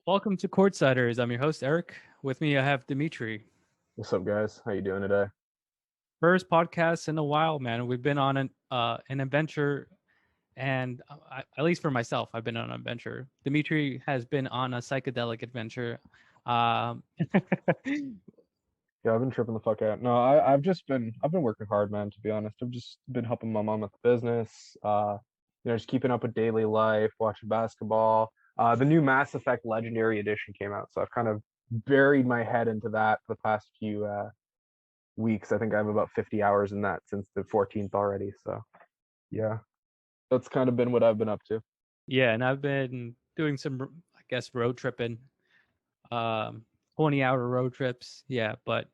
Welcome to Courtsiders. I'm your host, Eric. With me, I have Dimitri. What's up, guys? How you doing today? First podcast in a while, man. We've been on an adventure, and at least for myself, I've been on an adventure. Dimitri has been on a psychedelic adventure. Um, Yeah, I've been tripping the fuck out. No, I've been working hard, man, to be honest. I've just been helping my mom with the business, just keeping up with daily life, watching basketball. The new Mass Effect Legendary Edition came out, so I've kind of buried my head into that for the past few weeks. I think I have about 50 hours in that since the 14th already. So yeah, that's kind of been what I've been up to. yeah, and I've been doing some, I guess, road tripping, um, 20-hour road trips. Yeah, but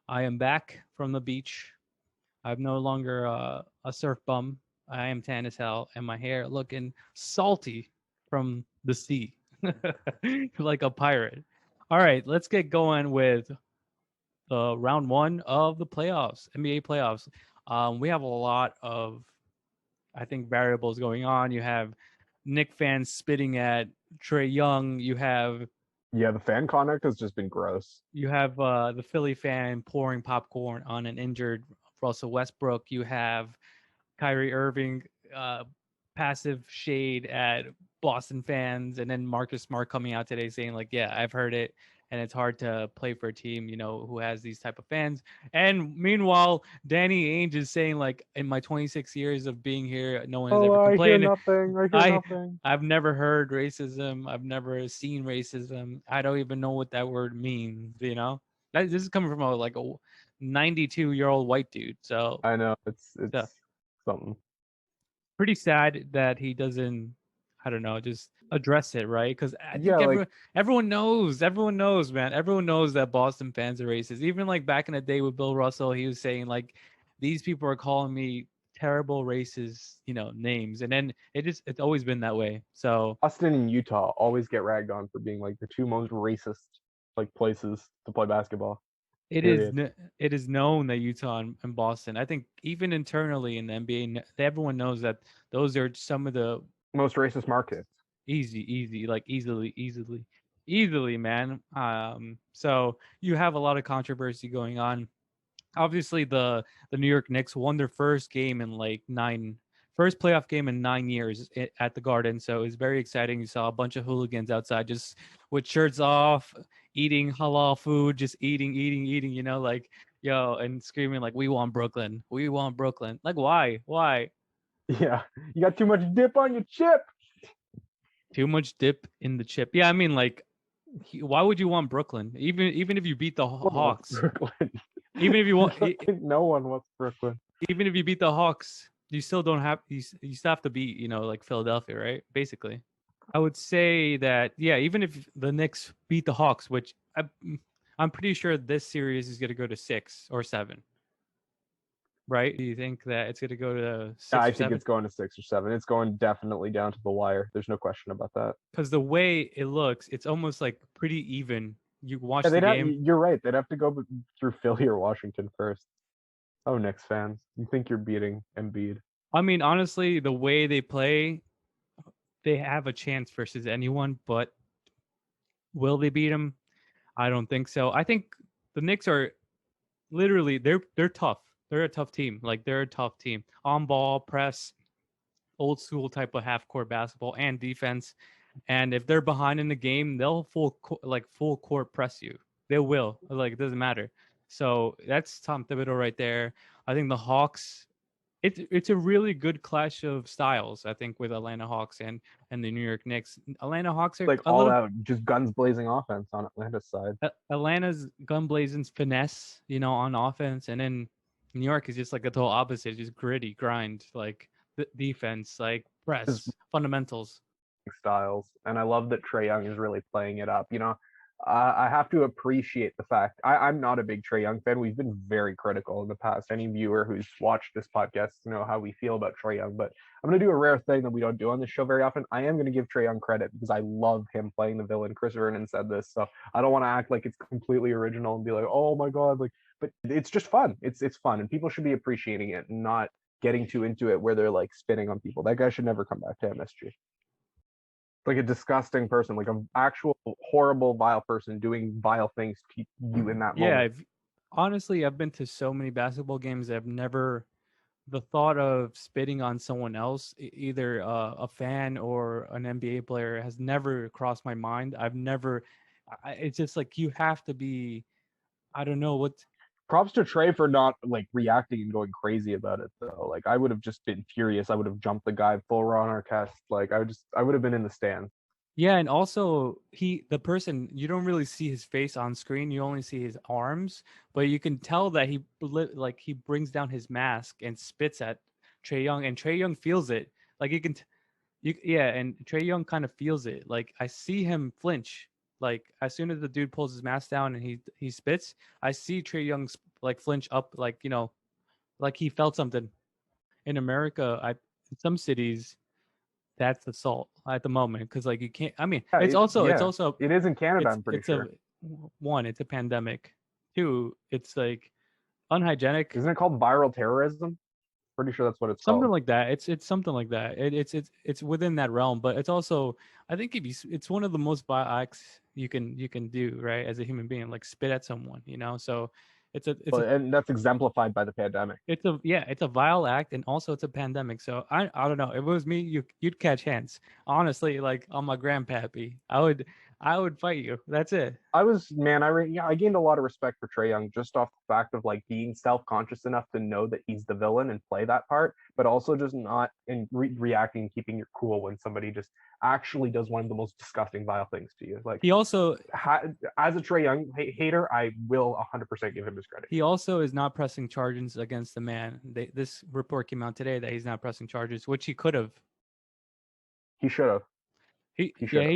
I am back from the beach. I'm no longer a surf bum. I am tan as hell, and my hair looking salty from the sea, like a pirate. All right, let's get going with round one of the playoffs, NBA playoffs. We have a lot of, I think, variables going on. You have Nick fans spitting at Trey Young. Yeah, the fan conduct has just been gross. The Philly fan pouring popcorn on an injured Russell Westbrook. You have Kyrie Irving uh, passive shade at Boston fans, and then Marcus Smart coming out today saying like, "Yeah, I've heard it, and it's hard to play for a team, who has these type of fans." And meanwhile, Danny Ainge is saying like, "In my 26 years of being here, no one has Oh, ever I hear complained. nothing. I hear I nothing. I've never heard racism. I've never seen racism. I don't even know what that word means. This is coming from a 92-year-old white dude. So." I know it's So it's something. pretty sad that he doesn't, I don't know, just address it, right? Because I Yeah, think like everyone knows, man. Everyone knows that Boston fans are racist. Even like back in the day with Bill Russell, he was saying like, these people are calling me terrible racist, names, and then it's always been that way. So Austin and Utah always get ragged on for being like the two most racist like places to play basketball. Period. it is known that Utah and Boston, I think even internally in the NBA, everyone knows that those are some of the Most racist markets. easy, like easily, man. So you have a lot of controversy going on. Obviously, the New York Knicks won their first playoff game in 9 years at the Garden. So it's very exciting. You saw a bunch of hooligans outside just with shirts off, eating halal food, just eating, like, yo, and screaming like, we want Brooklyn. Like, why? Yeah, you got too much dip on your chip. Too much dip in the chip. Yeah, I mean, like, why would you want Brooklyn? Even if you beat the No one wants Hawks, Brooklyn. even if you want, No one wants Brooklyn. even if you beat the Hawks, you still don't have you still have to beat like Philadelphia, right? Basically, I would say that yeah, even if the Knicks beat the Hawks, which I'm pretty sure this series is going to go to 6 or 7, right? Do you think that it's going to go to Yeah, six I or think seven? it's going to 6 or 7. It's going definitely down to the wire. There's no question about that. Because the way it looks, it's almost like pretty even. You Yeah, watch the they'd have. game. You're right. They'd have to go through Philly or Washington first. Oh, Knicks fans, you think you're beating Embiid? I mean, honestly, the way they play, they have a chance versus anyone, but will they beat them? I don't think so. I think the Knicks are literally they're tough. They're a tough team. Like they're a tough team. On ball, press, old school type of half court basketball and defense. And if they're behind in the game, they'll full court press you. They will. Like it doesn't matter. So that's Tom Thibodeau right there. I think the Hawks. It's a really good clash of styles. I think with Atlanta Hawks and the New York Knicks. Atlanta Hawks are Like a all little. out, just guns blazing offense on Atlanta's side. Atlanta's gun blazing finesse, on offense, and then New York is just like the total opposite, just gritty grind, like defense, like Just press fundamentals. styles, and I love that Trey Young is really playing it up. I have to appreciate the fact I'm not a big Trey Young fan. We've been very critical in the past. Any viewer who's watched this podcast know how we feel about Trey Young, but I'm going to do a rare thing that we don't do on this show very often. I am going to give Trey Young credit because I love him playing the villain. Chris Vernon said this, so I don't want to act like it's completely original and be like, oh my god, like, but it's just fun. It's fun, and people should be appreciating it, and not getting too into it where they're like spinning on people. That guy should never come back to MSG. like a disgusting person, like an actual horrible, vile person doing vile things to you in that Yeah, moment. honestly, I've been to so many basketball games that I've never the thought of spitting on someone else, either a fan or an NBA player, has never crossed my mind. I've never. It's just like you have to be. I don't know what. Props to Trey for not like reacting and going crazy about it though. Like I would have just been furious. I would have jumped the guy full Ron Artest. Like I would have been in the stands. Yeah, and also the person, you don't really see his face on screen. You only see his arms, but you can tell that he brings down his mask and spits at Trae Young, and Trae Young feels it. Like you can, yeah, and Trae Young kind of feels it. Like I see him flinch. Like as soon as the dude pulls his mask down and he spits, I see Trae Young like flinch up, like like he felt something. In America, in some cities that's assault at the moment because like you can't. I mean, Yeah, it's also it is in Canada. I'm pretty it's a sure. one. It's a pandemic. Two, it's like unhygienic. Isn't it called viral terrorism? Pretty sure that's what it's Something called. like that. It's something like that. It's within that realm, but it's also I think it's one of the most vile acts you can do right as a human being, like spit at someone, you know. So it's a And that's exemplified by the pandemic. it's a vile act, and also it's a pandemic. So I don't know. If it was me, you'd catch hands. Honestly, like on my grandpappy, I would fight you. That's it. I gained a lot of respect for Trey Young just off the fact of like being self-conscious enough to know that he's the villain and play that part, but also just not in reacting and keeping your cool when somebody just actually does one of the most disgusting, vile things to you. Like He also as a Trey Young hater, I will 100% give him his credit. he also is not pressing charges against the man. This report came out today that he's not pressing charges, which he could have. He should have. He should have.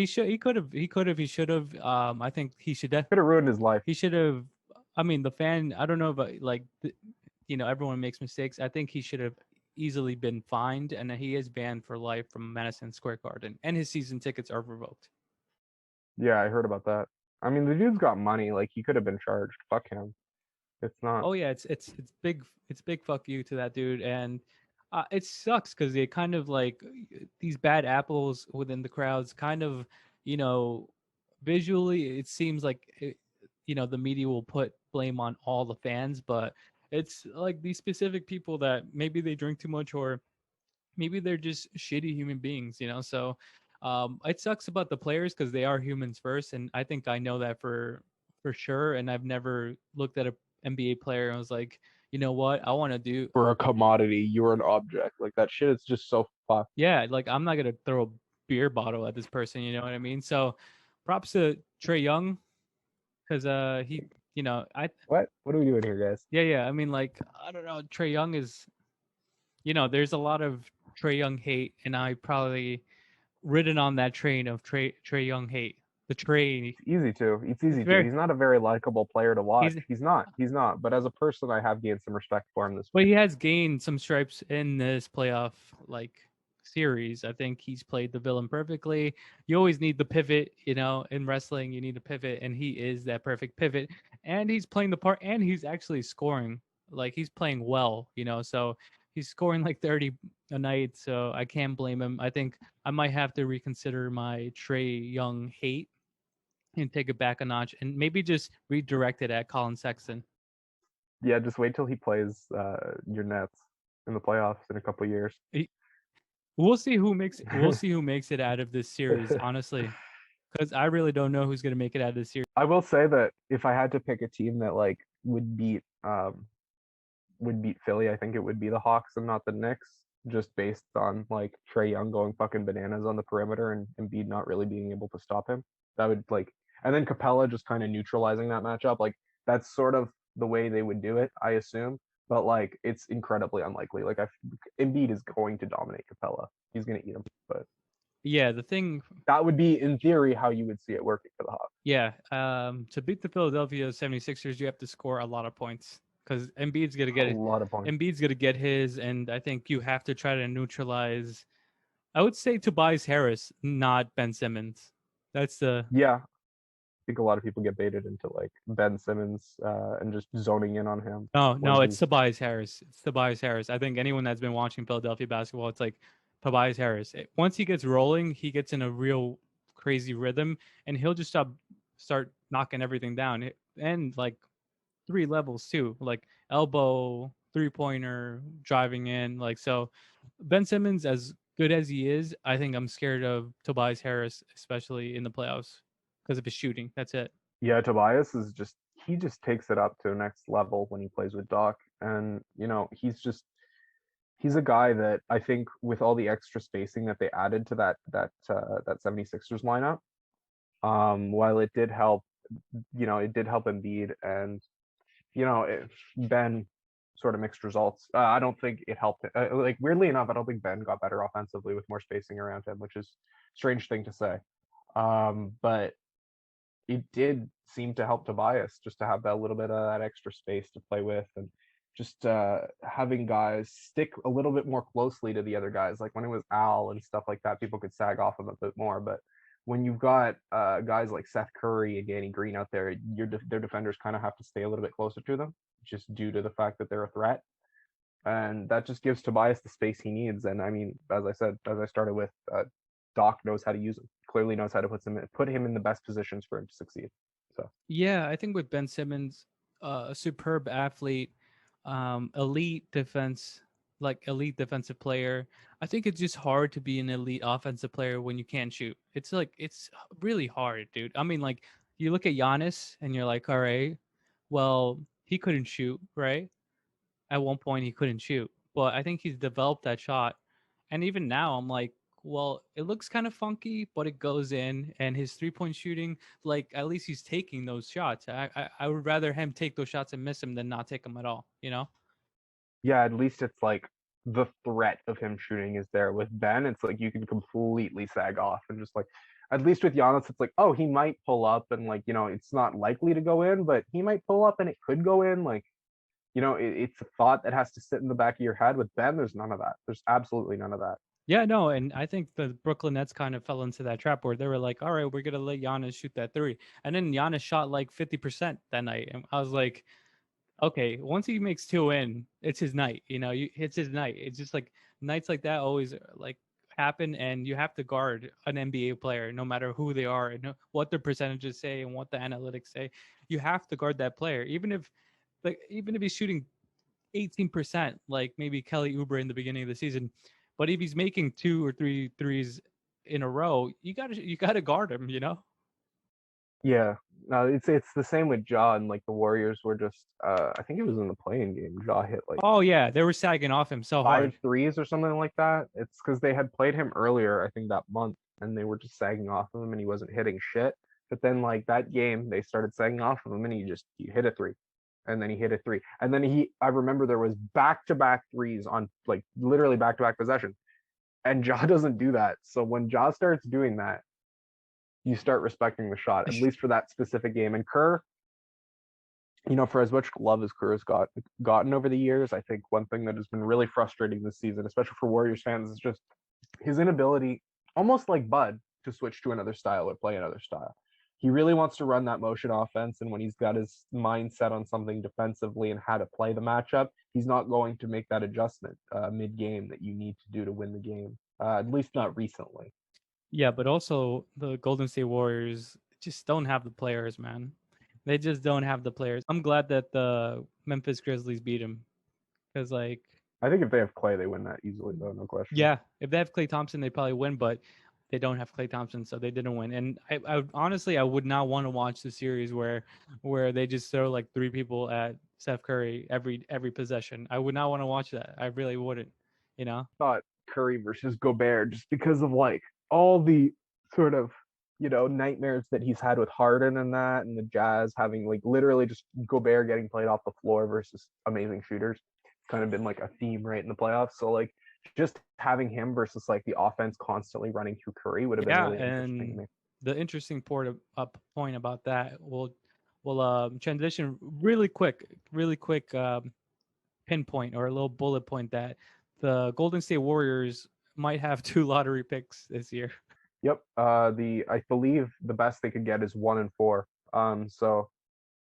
He should have. I think he should. Could have ruined his life. He should have. I mean, the fan. I don't know, but like, everyone makes mistakes. I think he should have easily been fined, and he is banned for life from Madison Square Garden, and his season tickets are revoked. Yeah, I heard about that. I mean, the dude's got money. Like he could have been charged. Fuck him. It's not. Oh yeah, it's big. It's big. Fuck you to that dude, and it sucks because they kind of like these bad apples within the crowds. Kind of, you know, visually it seems like the media will put blame on all the fans, but it's like these specific people that maybe they drink too much or maybe they're just shitty human beings. So it sucks about the players because they are humans first, and I think I know that for sure. And I've never looked at a NBA player and was like, you know what, I want to do. For a commodity, you're an object. Like that shit is just so fucked. Yeah, like I'm not gonna throw a beer bottle at this person. You know what I mean? So, props to Trae Young because he, I What are we doing here, guys? yeah. I mean, like I don't know, Trae Young is, there's a lot of Trae Young hate, and I probably ridden on that train of Trae Young hate. The train. It's easy to. It's easy to. Very. He's not a very likable player to watch. He's He's not. He's not. But as a person, I have gained some respect for him this But week. he has gained some stripes in this playoff series. I think he's played the villain perfectly. You always need the pivot, in wrestling, you need a pivot, and he is that perfect pivot. And he's playing the part, and he's actually scoring. Like he's playing well, so he's scoring like 30 a night, so I can't blame him. I think I might have to reconsider my Trae Young hate and take it back a notch and maybe just redirect it at Colin Sexton. Yeah, just wait till he plays your Nets in the playoffs in a couple years. We'll see who makes it out of this series, honestly, because I really don't know who's going to make it out of this series. I will say that if I had to pick a team that like would beat Philly, I think it would be the Hawks and not the Knicks, just based on like Trae Young going fucking bananas on the perimeter and Embiid not really being able to stop him. That would and then Capella just kind of neutralizing that matchup. Like that's sort of the way they would do it, I assume. But like it's incredibly unlikely. Like Embiid is going to dominate Capella. He's going to eat him. But yeah, the thing that would be in theory how you would see it working for the Hawks. Yeah, to beat the Philadelphia 76ers, you have to score a lot of points because Embiid's going to get a lot of points. Embiid's going to get his, and I think you have to try to neutralize. I would say Tobias Harris, not Ben Simmons. That's the I think a lot of people get baited into like Ben Simmons and just zoning in on him. No, it's Tobias Harris. It's Tobias Harris. I think anyone that's been watching Philadelphia basketball, it's like Tobias Harris. Once he gets rolling, he gets in a real crazy rhythm, and he'll just start knocking everything down. And like 3 levels too, like elbow, 3-pointer, driving in. Like so, Ben Simmons, as good as he is, I think I'm scared of Tobias Harris, especially in the playoffs, because of his shooting. That's it. Yeah, Tobias is just he just takes it up to the next level when he plays with Doc, and he's a guy that I think with all the extra spacing that they added to that 76ers lineup, while it did help, it did help Embiid and Ben sort of mixed results. I don't think it helped. Like weirdly enough, I don't think Ben got better offensively with more spacing around him, which is a strange thing to say. But it did seem to help Tobias just to have that little bit of that extra space to play with and just having guys stick a little bit more closely to the other guys. Like when it was Al and stuff like that, people could sag off him a bit more. But when you've got guys like Seth Curry and Danny Green out there, their defenders kind of have to stay a little bit closer to them just due to the fact that they're a threat. And that just gives Tobias the space he needs. And I mean, as I said, as I started with, Doc knows how to use him. Clearly knows how to put him in the best positions for him to succeed. So Yeah, I think with Ben Simmons, a superb athlete, elite defense, like elite defensive player. I think it's just hard to be an elite offensive player when you can't shoot. It's really hard, dude. I mean, like you look at Giannis and you're like, all right, well, he couldn't shoot, right? At one point he couldn't shoot, but I think he's developed that shot. And even now, I'm like, well, it looks kind of funky, but it goes in. And his 3-point shooting, like at least he's taking those shots. I would rather him take those shots and miss them than not take them at all. You know? yeah, at least it's like the threat of him shooting is there. With Ben, it's like you can completely sag off and just like at least with Giannis, it's like, oh, he might pull up and like, it's not likely to go in, but he might pull up and it could go in. Like, it's a thought that has to sit in the back of your head. With Ben, there's none of that. There's absolutely none of that. Yeah, no, and I think the Brooklyn Nets kind of fell into that trap where they were like, "All right, we're gonna let Giannis shoot that three," and then Giannis shot like 50% that night, and I was like, okay, once he makes two in, it's his night. It's his night. It's just like nights like that always like happen, and you have to guard an NBA player, no matter who they are and what their percentages say and what the analytics say. You have to guard that player, even if he's shooting 18%, like maybe Kelly Oubre in the beginning of the season. But if he's making 2 or 3 threes in a row, you gotta guard him. Yeah, no, it's the same with Ja and like the Warriors were just I think it was in the playing game. Ja hit like Oh yeah, they were sagging off him so five hard. threes or something like that. It's because they had played him earlier, I think that month, and they were just sagging off of him and he wasn't hitting shit. But then like that game, they started sagging off of him and he hit a three. And then he hit a three. And then I remember there was back-to-back threes on like literally back-to-back possession. And Ja doesn't do that. So when Ja starts doing that, you start respecting the shot, at least for that specific game. And Kerr, for as much love as Kerr has gotten over the years, I think one thing that has been really frustrating this season, especially for Warriors fans, is just his inability, almost like Bud, to switch to another style or play another style. He really wants to run that motion offense, and when he's got his mindset on something defensively and how to play the matchup, he's not going to make that adjustment mid-game that you need to do to win the game. At least not recently. Yeah, but also the Golden State Warriors just don't have the players, man. They just don't have the players. I'm glad that the Memphis Grizzlies beat him because, like, I think if they have Clay, they win that easily, though, no question. yeah, if they have Klay Thompson, they probably win, but they don't have Klay Thompson, so they didn't win. And I honestly, I would not want to watch the series where they just throw like 3 people at Steph Curry every possession. I would not want to watch that. I really wouldn't. You know? Thought Curry versus Gobert just because of like all the sort of nightmares that he's had with Harden and that, and the Jazz having like literally just Gobert getting played off the floor versus amazing shooters. It's kind of been like a theme right in the playoffs. So like just having him versus like the offense constantly running through Curry would have been really interesting to me. The interesting point about that will transition really quick, pinpoint or a little bullet point that the Golden State Warriors might have 2 lottery picks this year. Yep. I believe the best they could get is 1 and 4. So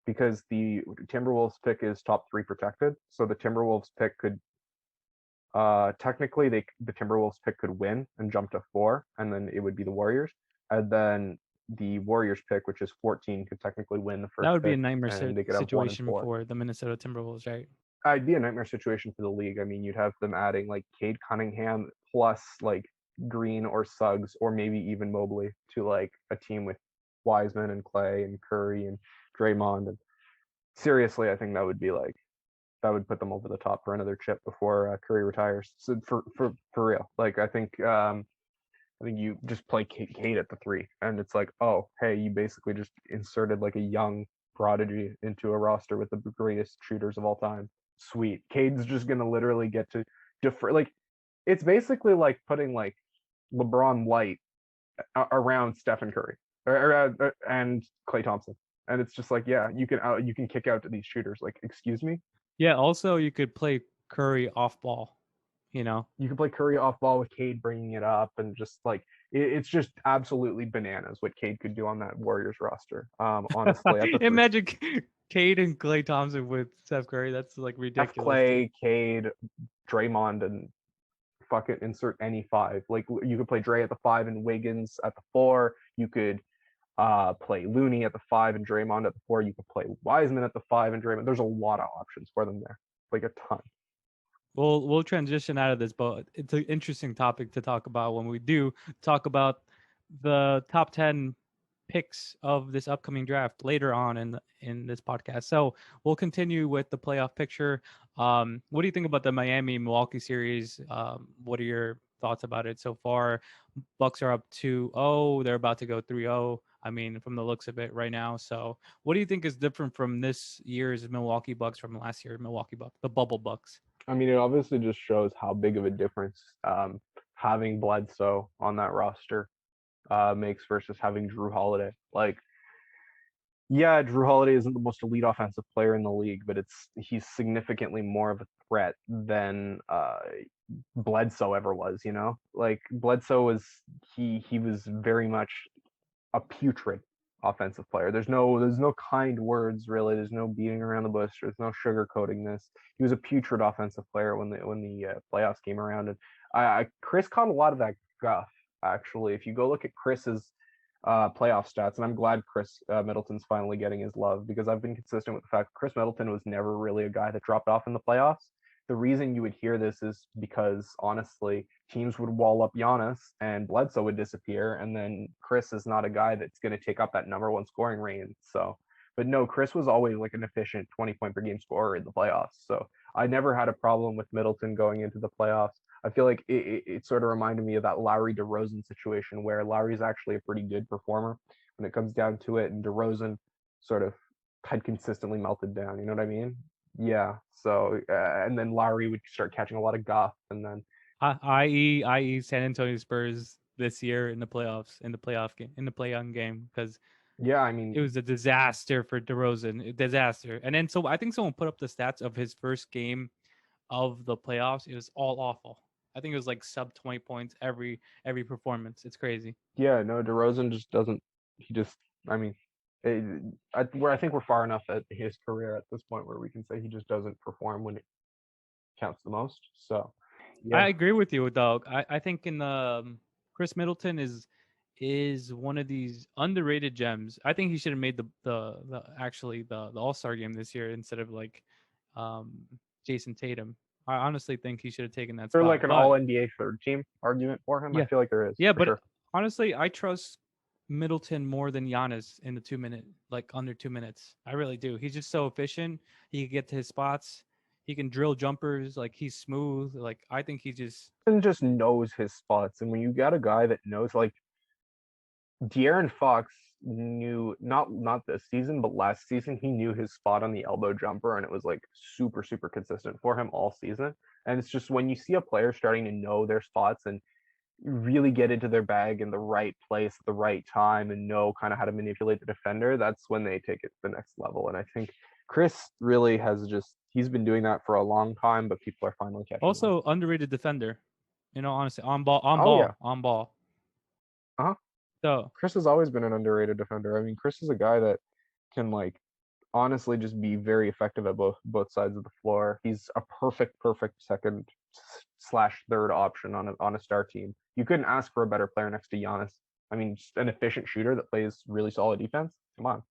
because the Timberwolves pick is top 3 protected, so the Timberwolves pick could Technically, the Timberwolves pick could win and jump to 4, and then it would be the Warriors. And then the Warriors pick, which is 14, could technically win the That first would be a pick, nightmare and they could have 1 and situation 4. for the Minnesota Timberwolves, right? It'd be a nightmare situation for the league. I mean, you'd have them adding like Cade Cunningham plus like Green or Suggs or maybe even Mobley to like a team with Wiseman and Clay and Curry and Draymond. And seriously, I think that would put them over the top for another chip before Curry retires. So for real, like I think you just play Cade at the 3, and it's like, oh, hey, you basically just inserted like a young prodigy into a roster with the greatest shooters of all time. Sweet. Cade's just gonna literally get to defer. Like, it's basically like putting like LeBron light around Stephen Curry and Klay Thompson, and it's just like, yeah, you can kick out to these shooters. Like, excuse me. Yeah. Also, you could play Curry off ball. You know, You can play Curry off ball with Cade bringing it up, and just like it's just absolutely bananas what Cade could do on that Warriors roster. Honestly, at the 3. imagine Cade and Klay Thompson with Steph Curry. That's like Have ridiculous. Clay, Cade, Draymond, and fuck it, insert any 5. Like you could play Dre at the 5 and Wiggins at the 4. You could play Looney at the 5 and Draymond at the 4. You could play Wiseman at the 5 and Draymond. There's a lot of options for them there, like a ton. We'll transition out of this, but it's an interesting topic to talk about when we do talk about the top 10 picks of this upcoming draft later on in this podcast. So we'll continue with the playoff picture. What do you think about the Miami Milwaukee series? What are your thoughts about it so far? Bucks are up 2-0. They're about to go 3-0. I mean, from the looks of it right now. So what do you think is different from this year's Milwaukee Bucks from last year's Milwaukee Bucks, the bubble Bucks? I mean, it obviously just shows how big of a difference having Bledsoe on that roster makes versus having Drew Holiday. Like, yeah, Drew Holiday isn't the most elite offensive player in the league, but he's significantly more of a threat than Bledsoe ever was. You know, like Bledsoe he was very much a putrid offensive player. There's no kind words really. There's no beating around the bush. There's no sugarcoating this. He was a putrid offensive player when the playoffs came around, and Chris caught a lot of that guff actually. If you go look at Chris's playoff stats, and I'm glad Chris Middleton's finally getting his love because I've been consistent with the fact that Chris Middleton was never really a guy that dropped off in the playoffs. The reason you would hear this is because honestly, teams would wall up Giannis and Bledsoe would disappear, and then Chris is not a guy that's going to take up that number 1 scoring reign. So, but no, Chris was always like an efficient 20-point per game scorer in the playoffs. So I never had a problem with Middleton going into the playoffs. I feel like it sort of reminded me of that Lowry DeRozan situation where Lowry's actually a pretty good performer when it comes down to it, and DeRozan sort of had consistently melted down. You know what I mean? Yeah. So and then Lowry would start catching a lot of guff, and then i.e. San Antonio Spurs this year in the playoffs, in the playoff game, in the play-on game, because yeah, I mean, it was a disaster for DeRozan, a disaster. And then so I think someone put up the stats of his first game of the playoffs. It was all awful. I think it was like sub 20 points every performance. It's crazy. yeah, no, DeRozan just doesn't. He just, I mean, I think we're far enough at his career at this point where we can say he just doesn't perform when it counts the most. So, I yeah, agree with you, dog. I think in the Chris Middleton is one of these underrated gems. I think he should have made the actually the All-Star game this year instead of like um Jason Tatum. I honestly think he should have taken that there's spot. like an But All NBA third team argument for him. I yeah, feel like there is yeah, for but sure. honestly, I trust Middleton more than Giannis in the 2 minute, like under 2 minutes. I really do. He's just so efficient. He can get to his spots. He can drill jumpers. Like he's smooth. Like I think he just And just knows his spots, and when you got a guy that knows, like De'Aaron Fox knew not this season, but last season he knew his spot on the elbow jumper, and it was like super consistent for him all season. And it's just when you see a player starting to know their spots and really get into their bag in the right place at the right time and know kind of how to manipulate the defender, that's when they take it to the next level. And I think Chris really has he's been doing that for a long time, but people are finally catching on. also underrated defender. You know, honestly, Oh yeah. on ball. Uh-huh. So Chris has always been an underrated defender. I mean, Chris is a guy that can like honestly just be very effective at both sides of the floor. He's a perfect slash third option on a star team. You couldn't ask for a better player next to Giannis. I mean, just an efficient shooter that plays really solid defense. Come on.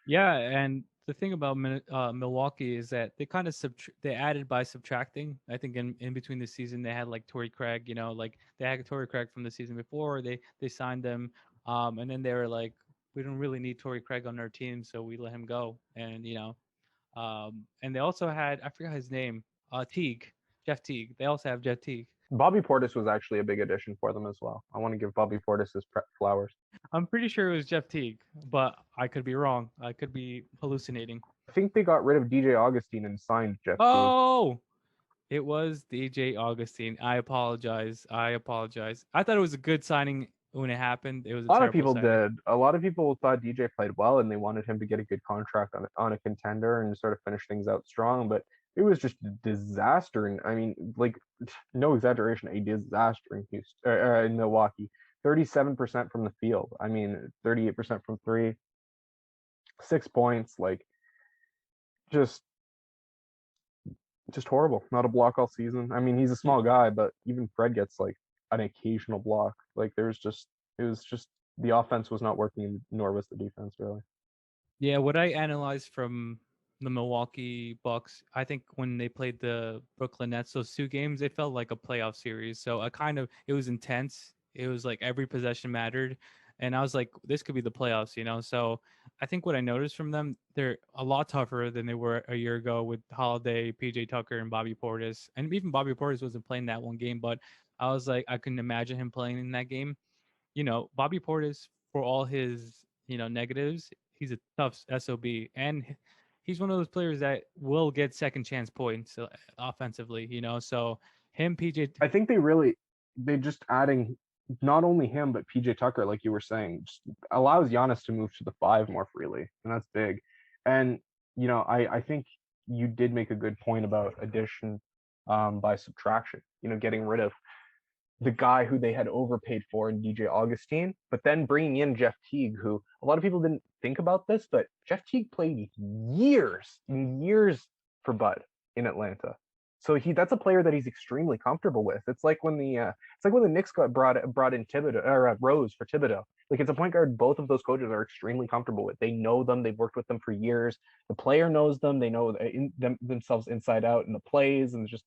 Yeah, and the thing about Milwaukee is that they kind of they added by subtracting. I think in between the season they had like Torrey Craig, like they had Torrey Craig from the season before. They signed them, and then they were like, we don't really need Torrey Craig on our team, so we let him go. And and they also had, I forgot his name, Teague, Jeff Teague. They also have Jeff Teague. Bobby Portis was actually a big addition for them as well. I want to give Bobby Portis his flowers. I'm pretty sure it was Jeff Teague, but I could be wrong. I could be hallucinating. I think they got rid of DJ Augustine and signed Jeff Teague. Oh, it was DJ Augustine. I apologize. I thought it was a good signing when it happened. It was a lot of people did. A lot of people thought DJ played well, and they wanted him to get a good contract on a contender and sort of finish things out strong. But it was just a disaster. And I mean, like, no exaggeration, a disaster in Houston, in Milwaukee. 37% from the field. I mean, 38% from three. 6 points. Like, just horrible. Not a block all season. I mean, he's a small guy, but even Fred gets like an occasional block. Like, it was just the offense was not working, nor was the defense really. Yeah, what I analyzed from the Milwaukee Bucks, I think when they played the Brooklyn Nets, those 2 games, it felt like a playoff series. So it was intense. It was like every possession mattered. And I was like, this could be the playoffs, So I think what I noticed from them, they're a lot tougher than they were a year ago with Holiday, PJ Tucker, and Bobby Portis. And even Bobby Portis wasn't playing that one game, but I was like, I couldn't imagine him playing in that game. Bobby Portis, for all his, negatives, he's a tough SOB. And he's one of those players that will get second chance points offensively, So him, PJ. I think they just adding not only him, but PJ Tucker, like you were saying, just allows Giannis to move to the 5 more freely. And that's big. And, I think you did make a good point about addition by subtraction, getting rid of the guy who they had overpaid for in DJ Augustine, but then bringing in Jeff Teague, who a lot of people didn't think about this, but Jeff Teague played years for Bud in Atlanta. So that's a player that he's extremely comfortable with. It's like when the Knicks got brought in Thibodeau or Rose for Thibodeau. Like, it's a point guard both of those coaches are extremely comfortable with. They know them. They've worked with them for years. The player knows them. They know themselves inside out in the plays, and just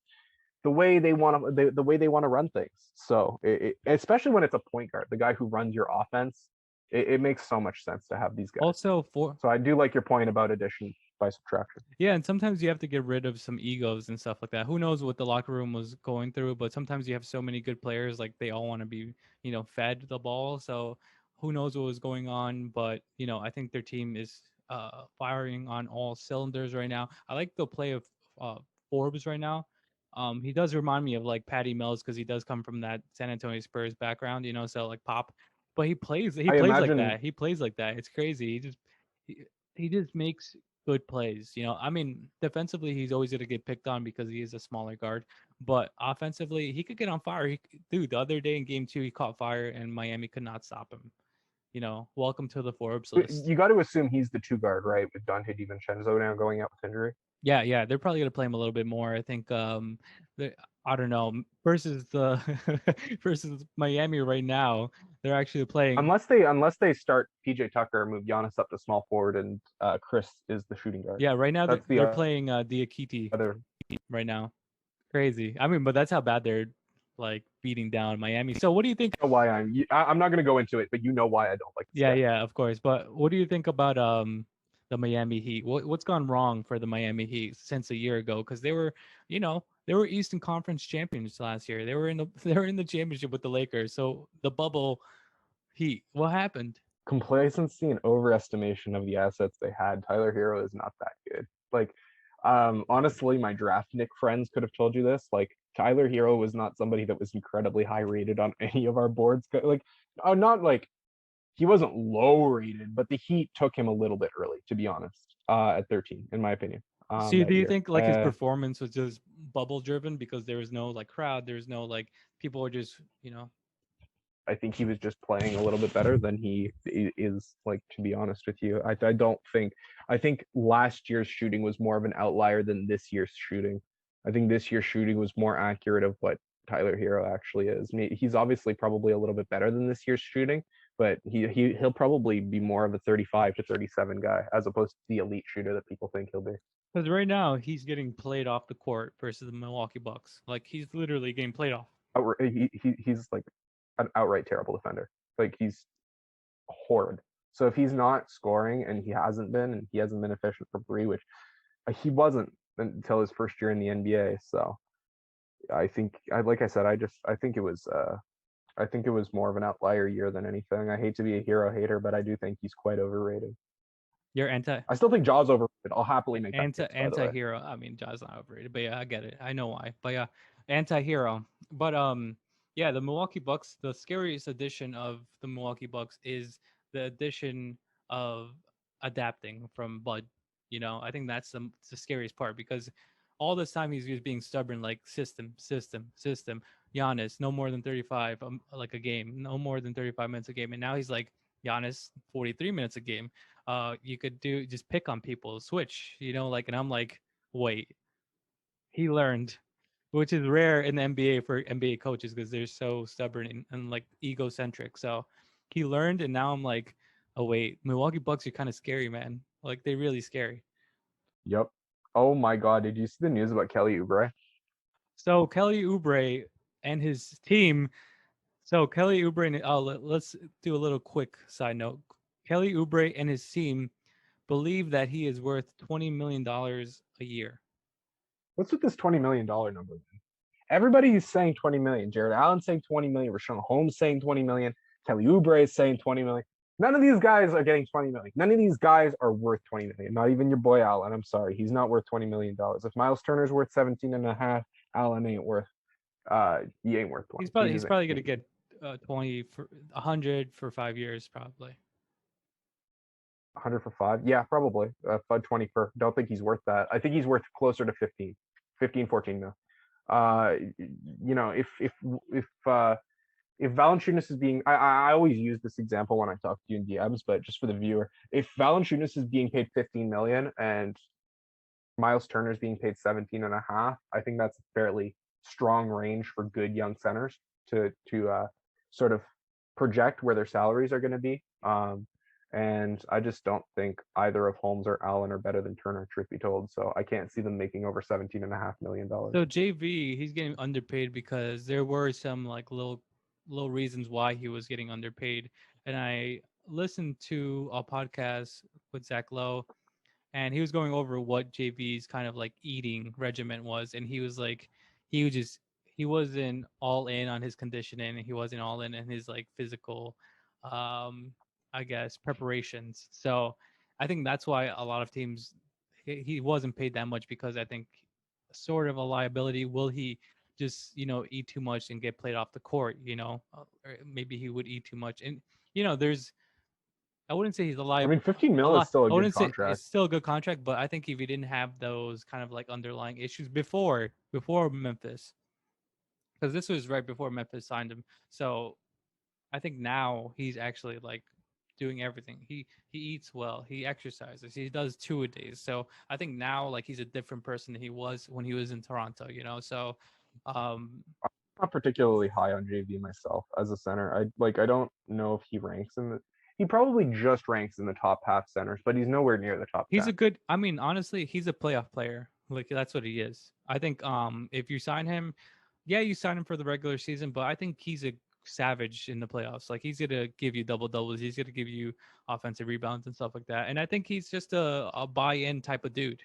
the way they want to run things. So especially when it's a point guard, the guy who runs your offense, it makes so much sense to have these guys. Also, so I do like your point about addition by subtraction. Yeah, and sometimes you have to get rid of some egos and stuff like that. Who knows what the locker room was going through, but sometimes you have so many good players, like they all want to be, fed the ball. So who knows what was going on, but I think their team is firing on all cylinders right now. I like the play of Forbes right now. He does remind me of like Patty Mills because he does come from that San Antonio Spurs background, so like Pop, but he plays like that. He plays like that. It's crazy. He just makes good plays. I mean, defensively, he's always going to get picked on because he is a smaller guard. But offensively, he could get on fire. The other day in game 2, he caught fire, and Miami could not stop him. Welcome to the Forbes list. You got to assume he's the 2 guard, right? With Dante DiVincenzo now going out with injury. Yeah, they're probably going to play him a little bit more. I think, I don't know, versus Miami right now, they're actually playing. Unless they start PJ Tucker and move Giannis up to small forward, and Chris is the shooting guard. Yeah, right now they're playing Diakite right now. Crazy. I mean, but that's how bad they're like beating down Miami. So what do you think? You know why I'm not going to go into it, but you know why I don't like this guy. Yeah, of course. But what do you think about the Miami Heat? What's gone wrong for the Miami Heat since a year ago? Because they were Eastern Conference champions last year. They were in the championship with the Lakers. So the bubble Heat, what happened? Complacency and overestimation of the assets they had. Tyler Hero is not that good. Like, honestly, my draft Nick friends could have told you this. Like, Tyler Hero was not somebody that was incredibly high rated on any of our boards. Like, not like he wasn't low rated, but the Heat took him a little bit early, to be honest, at 13, in my opinion. So do you think like his performance was just bubble driven because there was no like crowd, there's no like people were just, I think he was just playing a little bit better than he is, like, to be honest with you. I think last year's shooting was more of an outlier than this year's shooting. I think this year's shooting was more accurate of what Tyler Hero actually is. He's obviously probably a little bit better than this year's shooting, but he'll probably be more of a 35 to 37 guy as opposed to the elite shooter that people think he'll be. Because right now he's getting played off the court versus the Milwaukee Bucks. Like he's literally getting played off. He's like an outright terrible defender. Like he's horrid. So if he's not scoring and he hasn't been efficient from three, which he wasn't until his first year in the NBA. So I think, like I said, I think it was more of an outlier year than anything. I hate to be a Hero hater, but I do think he's quite overrated. You're I still think Jaw's overrated. I'll happily make that anti-hero. I mean, Jaw's not overrated, but yeah, I get it. I know why. But yeah, anti-hero. But yeah, the Milwaukee Bucks. The scariest addition of the Milwaukee Bucks is the addition of adapting from Bud. You know, I think that's the scariest part because all this time he's just being stubborn, like system. Giannis, no more than 35 like a game, no more than 35 minutes a game, and now he's like Giannis, 43 minutes a game. You could just pick on people, switch, you know, like, and I'm like, wait, he learned, which is rare in the NBA for NBA coaches because they're so stubborn and like egocentric. So he learned, and now I'm like, oh wait, Milwaukee Bucks are kind of scary, man. Like they're really scary. Yep. Oh my God, did you see the news about Kelly Oubre? So Kelly Oubre and his team. So Kelly Oubre, let's do a little quick side note. Kelly Oubre and his team believe that he is worth $20 million a year. What's with this $20 million number? Everybody's saying 20 million. Jared Allen's saying 20 million. Rashawn Holmes saying 20 million. Kelly Oubre is saying 20 million. None of these guys are getting 20 million. None of these guys are worth 20 million. Not even your boy Allen. I'm sorry. He's not worth $20 million. If Miles Turner's worth 17 and a half, Allen ain't worth he ain't worth 20. He's probably gonna get 20 for 100 for 5 years, probably. 100 for 5. Yeah, probably. 20 per. Don't think he's worth that. I think he's worth closer to 15, 14 now. You know, if Valanciunas is being, I always use this example when I talk to you in DMs, but just for the viewer, if Valanciunas is being paid 15 million and Miles Turner is being paid 17 and a half, I think that's a fairly strong range for good young centers to sort of project where their salaries are going to be. And I just don't think either of Holmes or Allen are better than Turner, truth be told. So I can't see them making over $17.5 million. So JV, he's getting underpaid because there were some like little reasons why he was getting underpaid. And I listened to a podcast with Zach Lowe, and he was going over what JV's kind of like eating regimen was, and he was like, he wasn't all in on his conditioning, and he wasn't all in his like physical I guess preparations. So I think that's why a lot of teams he wasn't paid that much because I think sort of a liability. Will he just eat too much and get played off the court? Or maybe he would eat too much, and there's. I wouldn't say he's a I liability. mean, 15 mil is still a good Say contract. it's still a good contract, but I think if he didn't have those kind of like underlying issues before Memphis, because this was right before Memphis signed him, so I think now he's actually like doing everything. He eats well, he exercises, he does 2-a-days. So I think now like he's a different person than he was when he was in Toronto. So I'm not particularly high on JV myself as a center. I don't know if he ranks in the. He probably just ranks in the top half centers, but he's nowhere near the top. He's 10. A good. I mean, honestly, he's a playoff player. Like that's what he is. I think if you sign him, yeah, you sign him for the regular season, but I think he's a savage in the playoffs. Like he's gonna give you double doubles. He's gonna give you offensive rebounds and stuff like that. And I think he's just a buy-in type of dude.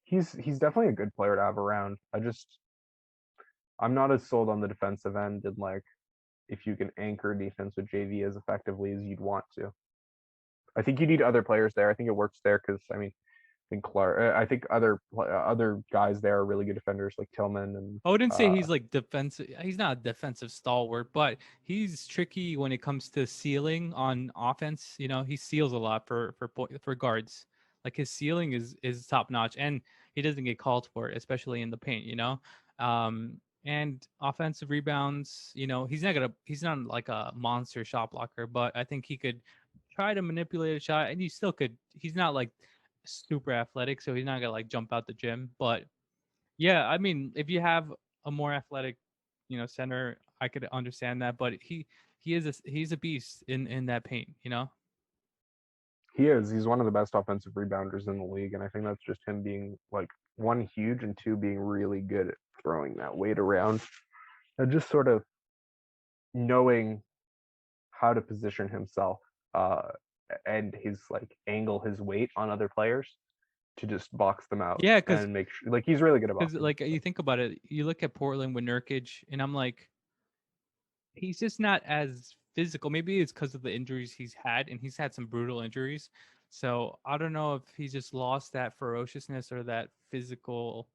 He's definitely a good player to have around. I'm not as sold on the defensive end and like if you can anchor defense with JV as effectively as you'd want to. I think you need other players there. I think it works there because I mean, I think Clark. I think other guys there are really good defenders like Tillman and. I wouldn't say he's like defensive. He's not a defensive stalwart, but he's tricky when it comes to sealing on offense. He seals a lot for guards. Like his ceiling is top notch, and he doesn't get called for it, especially in the paint. And offensive rebounds. He's not like a monster shot blocker, but I think he could try to manipulate a shot, and you still could. He's not like super athletic, so he's not gonna like jump out the gym. But yeah, I mean, if you have a more athletic, center, I could understand that. But he's a beast in that paint. He is. He's one of the best offensive rebounders in the league, and I think that's just him being like one huge and two being really good at throwing that weight around and just sort of knowing how to position himself uh, and his like angle his weight on other players to just box them out Yeah, because and make sure like he's really good at because boxing. like you think about it, you look at Portland with Nurkic, and I'm like, he's just not as physical. Maybe it's because of the injuries he's had, and he's had some brutal injuries. So I don't know if he's just lost that ferociousness or that physical,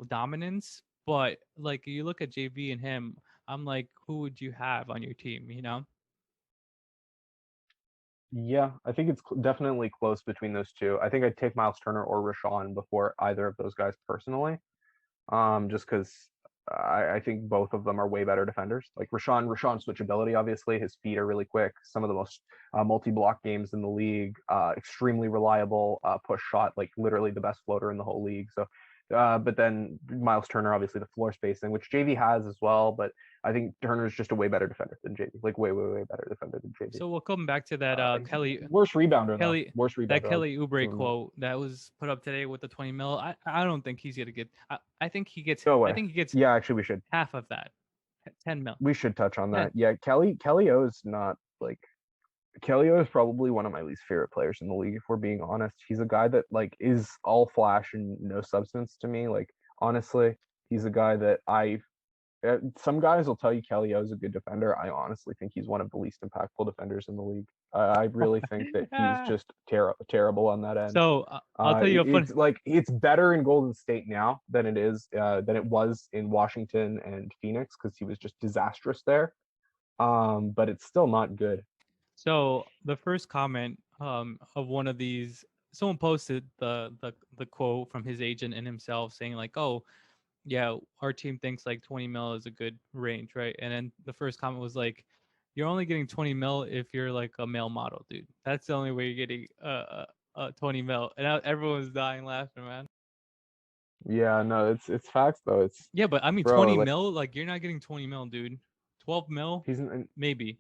dominance. But like you look at JV and him, I'm like, who would you have on your team? Yeah, I think it's definitely close between those two. I think I'd take Miles Turner or Rashawn before either of those guys personally. Just because I think both of them are way better defenders. Like Rashawn's switchability, obviously, his feet are really quick. Some of the most multi-block games in the league. Extremely reliable push shot, like literally the best floater in the whole league. So, but then Miles Turner, obviously, the floor spacing, which JV has as well. But I think Turner is just a way better defender than JV. Like way better defender than JV. So we'll come back to that Worst rebounder though. Kelly Worst rebounder. that Kelly Oubre quote that was put up today with the 20 mil. I don't think he's gonna get. I think he gets. No way. I think he gets. Yeah, actually, we should. Half of that, 10 mil. We should touch on that. Yeah, Kelly O is not like Kelly O is probably one of my least favorite players in the league. If we're being honest, he's a guy that like is all flash and no substance to me. Like honestly, he's a guy that some guys will tell you Kelly O is a good defender. I honestly think he's one of the least impactful defenders in the league. I really think that he's just terrible on that end. So I'll tell you a funny. It's better in Golden State now than it was in Washington and Phoenix because he was just disastrous there. But it's still not good. So the first comment of one of these, someone posted the quote from his agent and himself saying like, "Oh, yeah, our team thinks like 20 mil is a good range, right?" And then the first comment was like, "You're only getting 20 mil if you're like a male model, dude. That's the only way you're getting 20 mil." And everyone was dying laughing, man. Yeah, no, it's facts though. Yeah, but I mean, 20 mil, like you're not getting 20 mil, dude. 12 mil, maybe.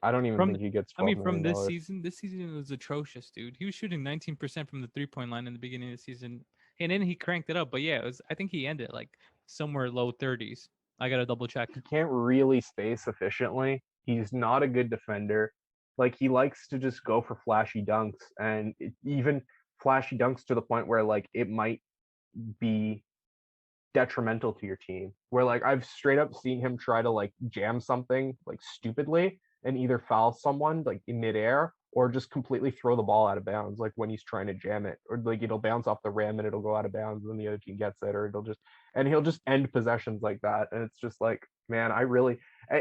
I don't even think he gets 12 from this million. season. This season was atrocious, dude. He was shooting 19% from the 3-point line in the beginning of the season, and then he cranked it up. But yeah, I think he ended like somewhere low 30s. I gotta double check. He can't really space efficiently. He's not a good defender. Like he likes to just go for flashy dunks, and even flashy dunks to the point where like it might be detrimental to your team. Where like I've straight up seen him try to like jam something like stupidly and either foul someone like in midair or just completely throw the ball out of bounds like when he's trying to jam it, or like it'll bounce off the rim and it'll go out of bounds and then the other team gets it, or he'll just end possessions like that. And it's just like, man,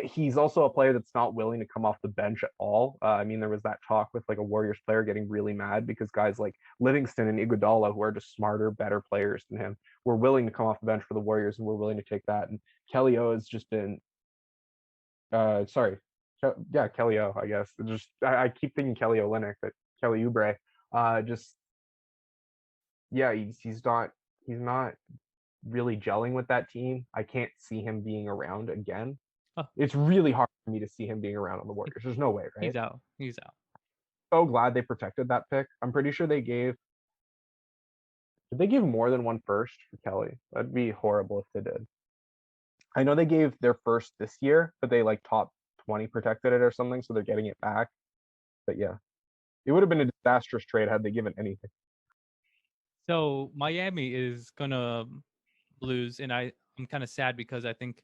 he's also a player that's not willing to come off the bench at all. I mean, there was that talk with like a Warriors player getting really mad because guys like Livingston and Iguodala, who are just smarter, better players than him, were willing to come off the bench for the Warriors and were willing to take that. And Kelly O has just been, Kelly O, I guess. I keep thinking Kelly Olynyk, but Kelly Oubre, he's not really gelling with that team. I can't see him being around again. It's really hard for me to see him being around on the Warriors. There's no way, right? He's out. So glad they protected that pick. I'm pretty sure did they give more than one first for Kelly? That'd be horrible if they did. I know they gave their first this year, but they like top 20 protected it or something, so they're getting it back. But yeah, it would have been a disastrous trade had they given anything. So Miami is gonna lose, and I'm kind of sad because I think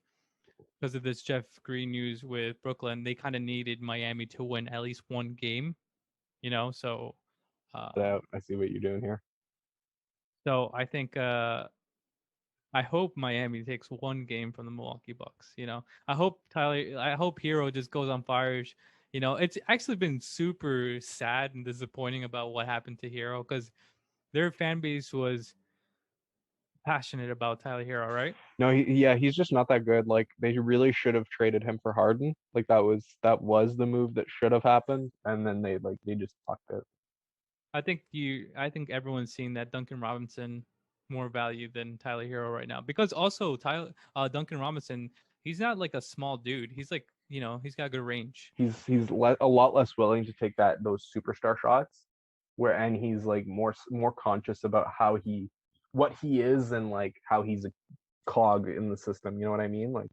because of this Jeff Green news with Brooklyn, they kind of needed Miami to win at least one game, So I see what you're doing here. So I think I hope Miami takes one game from the Milwaukee Bucks. I hope Hero just goes on fire. It's actually been super sad and disappointing about what happened to Hero because their fan base was passionate about Tyler Hero, right? No, he's just not that good. Like they really should have traded him for Harden. Like that was the move that should have happened, and then they just fucked it. I think everyone's seeing that Duncan Robinson more value than Tyler Hero right now, because also Duncan Robinson, he's not like a small dude. He's like, he's got good range. He's a lot less willing to take those superstar shots, and he's like more conscious about what he is, and like how he's a cog in the system. You know what I mean? Like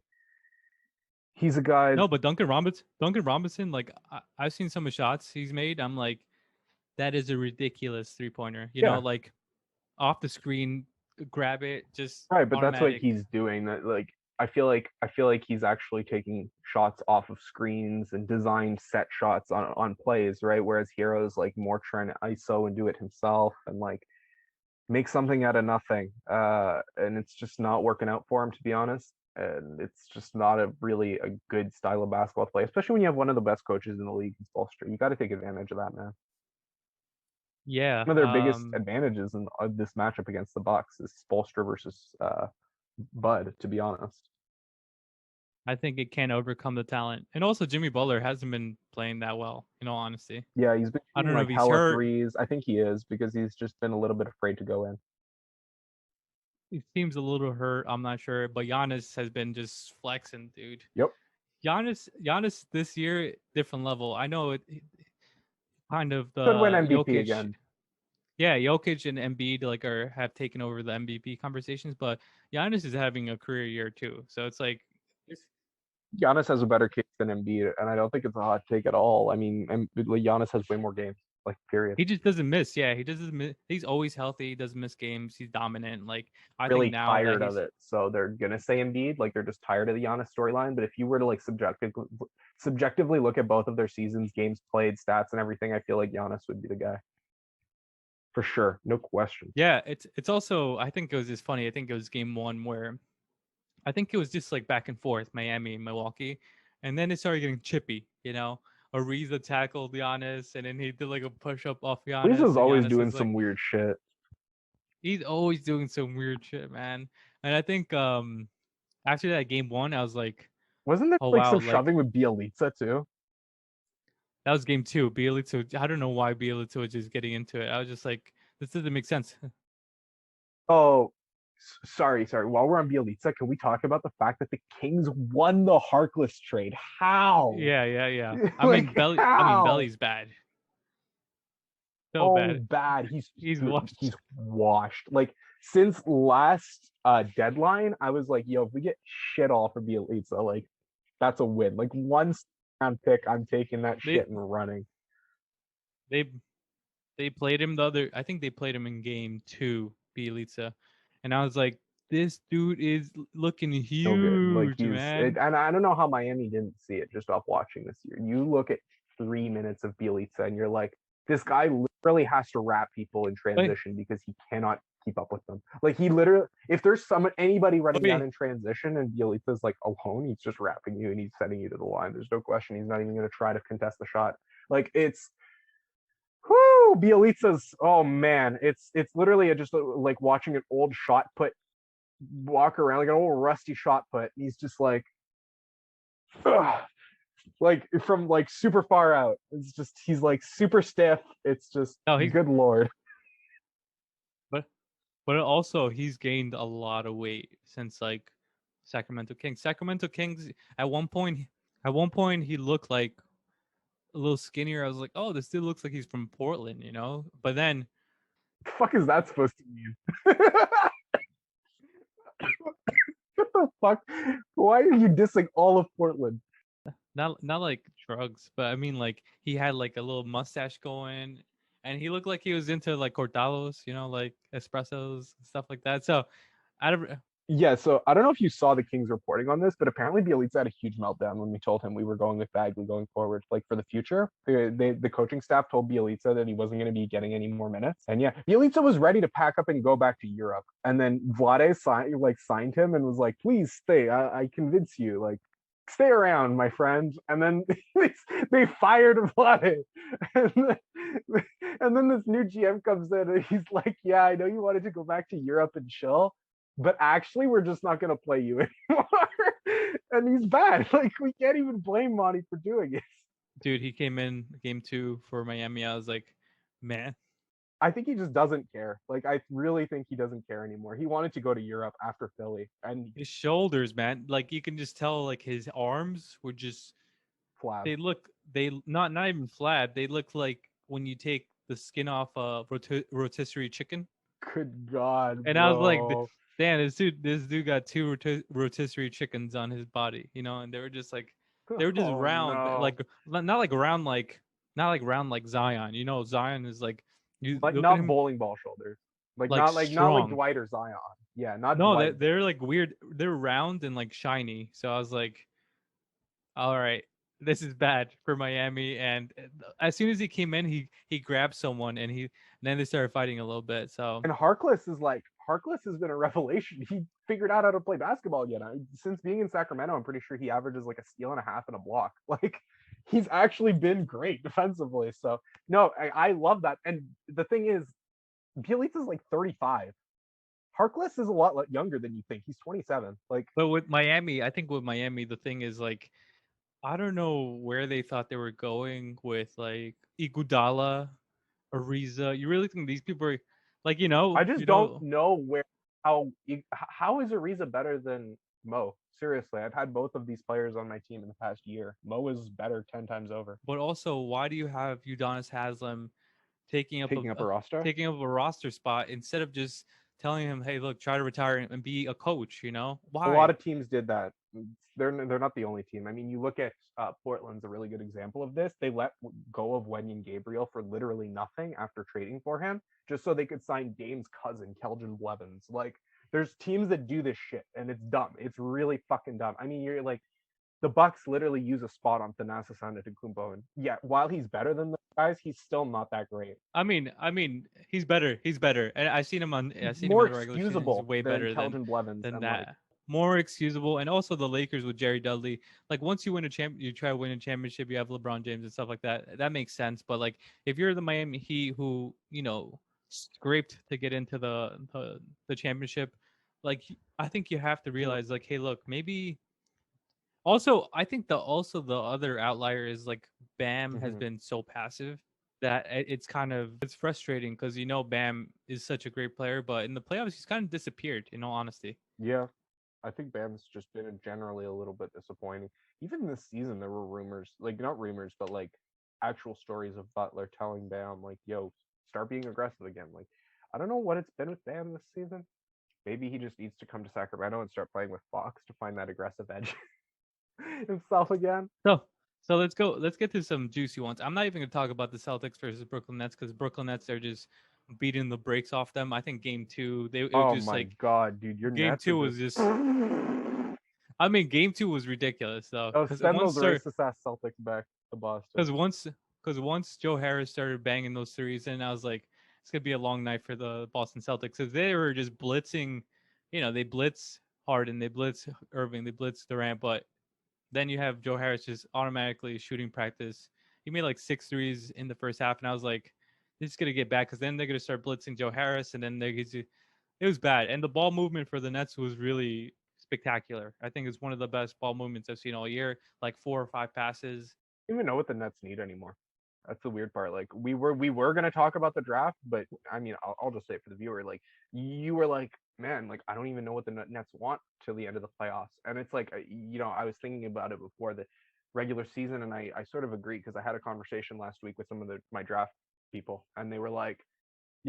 he's a guy. No, but Duncan Robinson, like I've seen some of the shots he's made. I'm like, that is a ridiculous 3-pointer. Yeah, Like off the screen, grab it, just right, but that's what automatic. he's doing. That like I feel like he's actually taking shots off of screens and designed set shots on plays, right? Whereas Hero's like more trying to ISO and do it himself and like make something out of nothing. And it's just not working out for him, to be honest. And it's just not a good style of basketball to play, especially when you have one of the best coaches in the league, Spolstra. You got to take advantage of that, man. Yeah. One of their biggest advantages in this matchup against the Bucks is Spolstra versus Bud, to be honest. I think it can overcome the talent. And also Jimmy Butler hasn't been playing that well, in all honesty. Yeah, he's been I shooting don't know like if he's hella hurt. threes. I think he is because he's just been a little bit afraid to go in. He seems a little hurt. I'm not sure. But Giannis has been just flexing, dude. Yep. Giannis this year, different level. I know it kind of the Could win MVP Jokic. again. Yeah, Jokic and Embiid have taken over the MVP conversations, but Giannis is having a career year too. So it's like Giannis has a better case than Embiid, and I don't think it's a hot take at all. I mean, Giannis has way more games, like period. he just doesn't miss. Yeah, he doesn't miss. He's always healthy. He doesn't miss games. He's dominant. Like I think Really now that tired of he's it, so they're gonna say Embiid, like they're just tired of the Giannis storyline. But if you were to like subjectively look at both of their seasons, games played, stats, and everything, I feel like Giannis would be the guy for sure, no question. yeah, it's also I think it was just funny. I think it was game one where I think it was just like back and forth, Miami, Milwaukee, and then it started getting chippy. Ariza tackled Giannis, and then he did like a push up off Giannis, Lisa's and always Giannis doing was like, some weird shit. he's always doing some weird shit, man. And I think after that game one, I was like, Wasn't there oh like wow, some like shoving with Bielitsa too? that was game two. Bielitsa, I don't know why Bielitsa was just getting into it. I was just like, this doesn't make sense. Oh, sorry. While we're on Bielitsa, can we talk about the fact that the Kings won the Harkless trade? How? Yeah. Like I mean, how? Belly's bad. So Oh, bad. bad. He's Dude, washed. he's washed. Like since last deadline, I was like, yo, if we get shit all for Bielitsa, like that's a win. Like one round pick, I'm taking that They shit and running. they they played him I think they played him in game two, Bielitsa, and I was like, this dude is looking No good. Like huge, man. and I don't know how Miami didn't see it just off watching this year. You look at 3 minutes of Bielitsa and you're like, this guy literally has to wrap people in But transition because he cannot keep up with them. Like he literally, if there's anybody running down in transition and Bielitsa's like alone, he's just wrapping you and he's sending you to the line. There's no question. He's not even going to try to contest the shot. Like it's, whoo, Bielitsa's. Oh man, it's literally just like watching an old shot put walk around like an old rusty shot put. He's just like, ugh, like from like super far out. It's just he's like super stiff. It's just no, he's good lord. but but also he's gained a lot of weight since like Sacramento Kings. Sacramento Kings at one point he looked like a little skinnier. I was like, oh, this dude looks like he's from Portland. But then The fuck is that supposed to mean? What the fuck? Why are you dissing all of Portland? not like drugs, but I mean like he had like a little mustache going, and he looked like he was into like cortados, like espressos stuff like that. So out of Yeah, so I don't know if you saw the Kings reporting on this, but apparently Bielitsa had a huge meltdown when we told him we were going with Bagley going forward, like for the future. The coaching staff told Bielitsa that he wasn't going to be getting any more minutes, and yeah, Bielitsa was ready to pack up and go back to Europe. And then Vlade signed him and was like, "Please stay. I convince you. Like, stay around, my friend." And then they fired Vlade, and then this new GM comes in and he's like, "Yeah, I know you wanted to go back to Europe and chill, but actually we're just not going to play you anymore." And he's bad. Like we can't even blame Monty for doing it. dude, he came in game two for Miami. I was like, man, I think he just doesn't care. Like, I really think he doesn't care anymore. He wanted to go to Europe after Philly and His shoulders, man, like you can just tell, like his arms were just flab. they not even flat. They look like when you take the skin off a rotisserie chicken. Good God, And I was like, bro. damn, this dude got two rotisserie chickens on his body, and they were just like, they were just Oh round, no. like not like round, not like round like Zion. Zion is like, you Like look at not him, bowling ball shoulders. Like like not like strong. Dwight or Zion. Yeah, not No, Dwight. they're like weird. They're round and like shiny. So I was like, all right, this is bad for Miami. And as soon as he came in, he grabbed someone, and then they started fighting a little bit. So, And Harkless has been a revelation. He figured out how to play basketball again. Since being in Sacramento, I'm pretty sure he averages like a steal and a half and a block. Like he's actually been great defensively. So no, I love that. And the thing is, Bielitsa's like 35. Harkless is a lot younger than you think. He's 27. Like but with Miami, I think with Miami, the thing is like, I don't know where they thought they were going with like Iguodala, Ariza. You really think these people are like, I just don't know how is Ariza better than Mo? Seriously, I've had both of these players on my team in the past year. Mo is better 10 times over. but also why do you have Udonis Haslam taking up Taking up a roster? taking up a roster spot instead of just telling him, hey, look, try to retire and be a coach? A lot Why? of teams did that. They're not the only team. I mean, you look at Portland's a really good example of this. They let go of Wenyen Gabriel for literally nothing after trading for him, just so they could sign Dame's cousin, Keldon Blevins. Like, there's teams that do this shit, and it's dumb. It's really fucking dumb. I mean, you're like, the Bucks literally use a spot on Thanasis Antetokounmpo, and yeah, while he's better than the guys, he's still not that great. I mean, he's better. He's better, and I seen him He's in more the regular season. He's excusable way than better Keldon Blevins, than and like that. More excusable, and also the Lakers with Jerry Dudley. Like once you win you try to win a championship. You have LeBron James and stuff like that. That makes sense. But like if you're the Miami Heat, who scraped to get into the championship, like I think you have to realize, like, hey, look, maybe. Also, I think the other outlier is like Bam has mhm. been so passive that it's frustrating because Bam is such a great player, but in the playoffs he's kind of disappeared. In all honesty, Yeah, I think Bam's just been generally a little bit disappointing. Even this season, there were rumors, like not rumors, but like actual stories of Butler telling Bam, like, "Yo, start being aggressive again." Like, I don't know what it's been with Bam this season. Maybe he just needs to come to Sacramento and start playing with Fox to find that aggressive edge himself again. so so let's go. Let's get to some juicy ones. I'm not even gonna talk about the Celtics versus Brooklyn Nets because Brooklyn Nets are just beating the brakes off them. I think game two, it was Oh just my like God, dude, your game Nets are two just. was just. I mean, game two was ridiculous though Oh, because send those racist ass Celtics back to Boston. Because once Joe Harris started banging those threes, and I was like, it's gonna be a long night for the Boston Celtics because they were just blitzing. They blitz Harden, they blitz Irving, they blitz Durant, but then you have Joe Harris just automatically shooting practice. He made like 6 threes in the first half, and I was like, this is gonna get bad because then they're gonna start blitzing Joe Harris, and then it was bad. And the ball movement for the Nets was really spectacular. I think it's one of the best ball movements I've seen all year. Like 4 or 5 passes. I don't even know what the Nets need anymore. That's the weird part. Like we were gonna talk about the draft, but I mean, I'll just say it for the viewer. Like you were like, man, like I don't even know what the Nets want till the end of the playoffs. And it's like, I was thinking about it before the regular season, and I sort of agree because I had a conversation last week with some of my draft people, and they were like,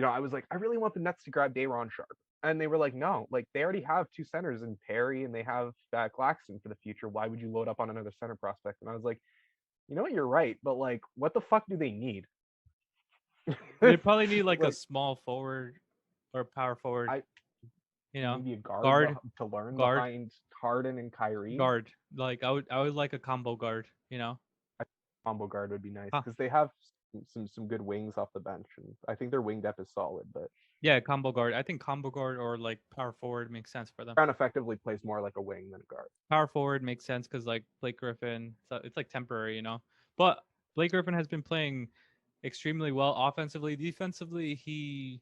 I was like, I really want the Nets to grab Day'Ron Sharp. And they were like, no, like they already have two centers in Perry and they have Claxton for the future. Why would you load up on another center prospect? And I was like, you know what, you're right, but like, what the fuck do they need? They probably need like a Like, small forward or power forward, I you know, maybe a guard guard, to learn guard, behind Harden and Kyrie. guard. Like I would like a combo guard. A combo guard would be nice Huh. because they have some good wings off the bench, and I think their wing depth is solid. But Yeah, combo guard. I think combo guard or like power forward makes sense for them. Brown effectively plays more like a wing than a guard. Power forward makes sense because like Blake Griffin, so it's like temporary. But Blake Griffin has been playing extremely well offensively. Defensively, he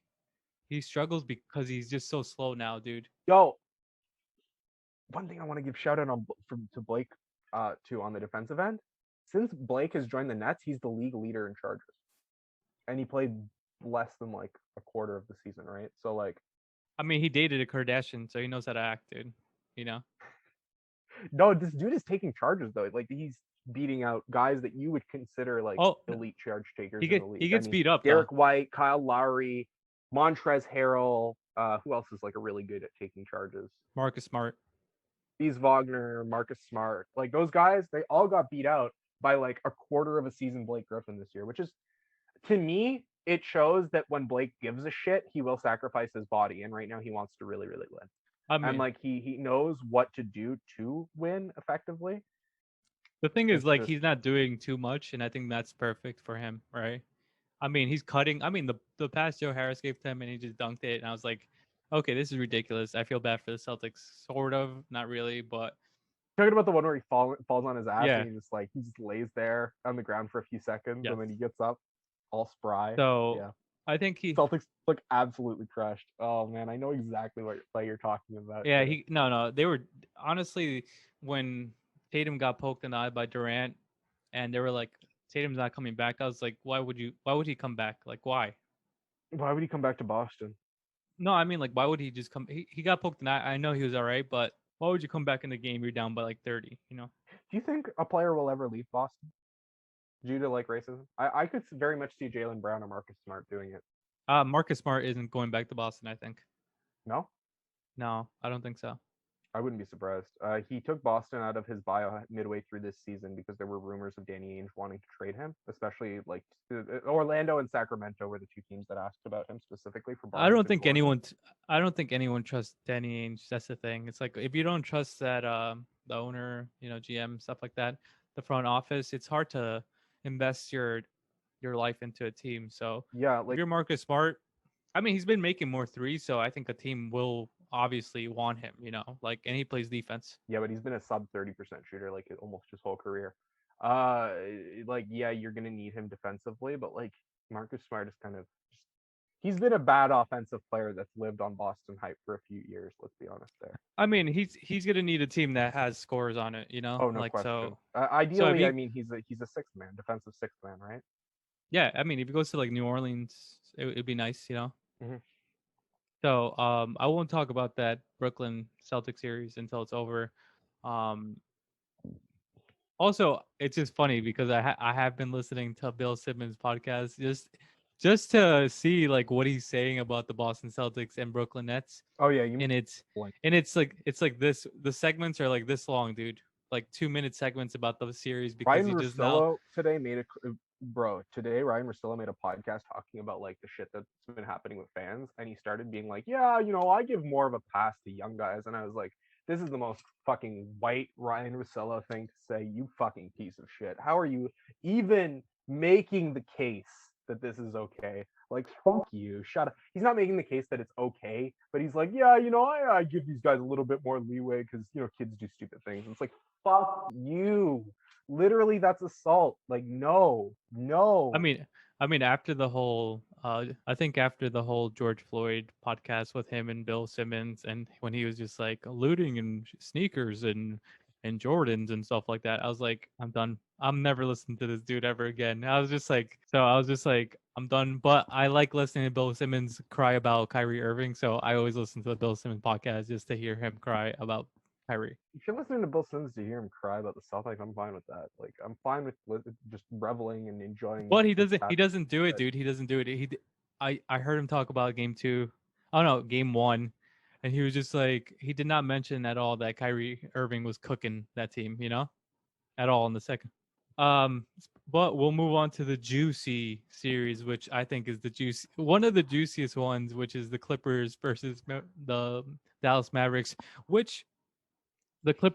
struggles because he's just so slow now, dude. Yo, one thing I want to give shout out to Blake too on the defensive end. Since Blake has joined the Nets, he's the league leader in charges, and he played less than like a quarter of the season, right? So like, I mean, he dated a Kardashian, so he knows how to act, dude. You know. no, this dude is taking charges though. Like he's beating out guys that you would consider like Oh, elite charge takers he in the he league. I gets mean, beat up though. Derek White, Kyle Lowry, Montrezl Harrell. Who else is like a really good at taking charges? Marcus Smart. Steve Wagner, Marcus Smart, like those guys, they all got beat out by like a quarter of a season Blake Griffin this year, which is to me, it shows that when Blake gives a shit, he will sacrifice his body. And right now he wants to really, really win. I And mean, like he knows what to do to win effectively. the thing is, It's like, just he's not doing too much, and I think that's perfect for him, right? I mean, he's cutting. I mean, the pass Joe Harris gave to him, and he just dunked it, and I was like, okay, this is ridiculous. I feel bad for the Celtics, sort of, not really, but talking about the one where he falls on his ass yeah. and he just lays there on the ground for a few seconds Yes. and then he gets up all spry. So Yeah. I think he. Celtics look absolutely crushed. Oh man, I know exactly what play you're talking about. Yeah, too. no. They were honestly when Tatum got poked in the eye by Durant, and they were like, Tatum's not coming back. I was like, why would you? Why would he come back? Like, why? Why would he come back to Boston? No, I mean, like, why would he just come? He got poked in the eye. I know he was all right, but why would you come back in the game? You're down by like 30. You know. Do you think a player will ever leave Boston due to like racism? I could very much see Jaylen Brown or Marcus Smart doing it. Marcus Smart isn't going back to Boston. I think. No, No, I don't think so. I wouldn't be surprised. He took Boston out of his bio midway through this season because there were rumors of Danny Ainge wanting to trade him, especially like Orlando and Sacramento were the two teams that asked about him specifically for I don't Barnes think anyone. I don't think anyone trusts Danny Ainge. That's the thing. It's like if you don't trust that the owner, you know, GM stuff like that, the front office, it's hard to invest your life into a team. So Yeah, if like you're Marcus Smart, I mean, he's been making more threes, so I think a team will obviously want him. You know, like, and he plays defense. yeah, but he's been a sub 30% shooter like almost his whole career. Like yeah, you're gonna need him defensively, but like Marcus Smart is kind of just he's been a bad offensive player that's lived on Boston hype for a few years. Let's be honest there. I mean, he's gonna need a team that has scores on it. You know, Oh no like question. so. So if Ideally, I he, mean he's a sixth man, defensive sixth man, right? yeah, I mean, if he goes to like New Orleans, it'd be nice. You know. Mhm. So I won't talk about that Brooklyn Celtics series until it's over. Um, also, it's just funny because I have been listening to Bill Simmons' podcast just to see like what he's saying about the Boston Celtics and Brooklyn Nets, Oh yeah, you and it's like it's like this. The segments are like this long, dude. Like 2-minute segments about the series because Ryan he just now. Russillo today made a bro today. Ryan Russillo made a podcast talking about like the shit that's been happening with fans, and he started being like, "Yeah, you know, I give more of a pass to young guys," and I was like, "This is the most fucking white Ryan Russillo thing to say. You fucking piece of shit. How are you even making the case that this is okay? Like, fuck you. Shut up." He's not making the case that it's okay, but he's like, "Yeah, you know, I give these guys a little bit more leeway because you know kids do stupid things." And it's like, fuck you. Literally, that's assault. Like, no, no. I mean, after the whole, I think after the whole George Floyd podcast with him and Bill Simmons, and when he was just like looting and sneakers and Jordans and stuff like that, I was like, I'm done. I'm never listening to this dude ever again. I was just like, I'm done. But I like listening to Bill Simmons cry about Kyrie Irving, so I always listen to the Bill Simmons podcast just to hear him cry about Kyrie. If you're listening to Bill Simmons to hear him cry about the Celtics, I'm fine with that. Like, I'm fine with just reveling and enjoying. But he his doesn't. He passion. doesn't do it, dude. He doesn't do it. I heard him talk about game 2. Oh no, game 1, and he was just like he did not mention at all that Kyrie Irving was cooking that team. You know, at all in the second. But we'll move on to the juicy series, which I think is one of the juiciest ones, which is the Clippers versus the Dallas Mavericks, which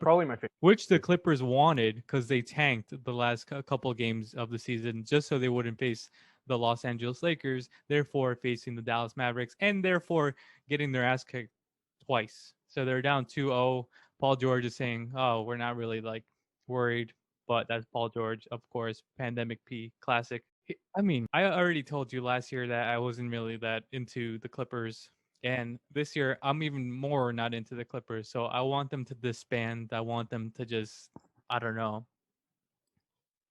Probably my favorite. which the Clippers wanted because they tanked the last couple games of the season just so they wouldn't face the Los Angeles Lakers, therefore facing the Dallas Mavericks, and therefore getting their ass kicked twice. So they're down 2-0. Paul George is saying, "Oh, we're not really like worried," but that's Paul George, of course. Pandemic P, classic. I mean, I already told you last year that I wasn't really that into the Clippers. And this year, I'm even more not into the Clippers. So I want them to disband. I want them to just, I don't know.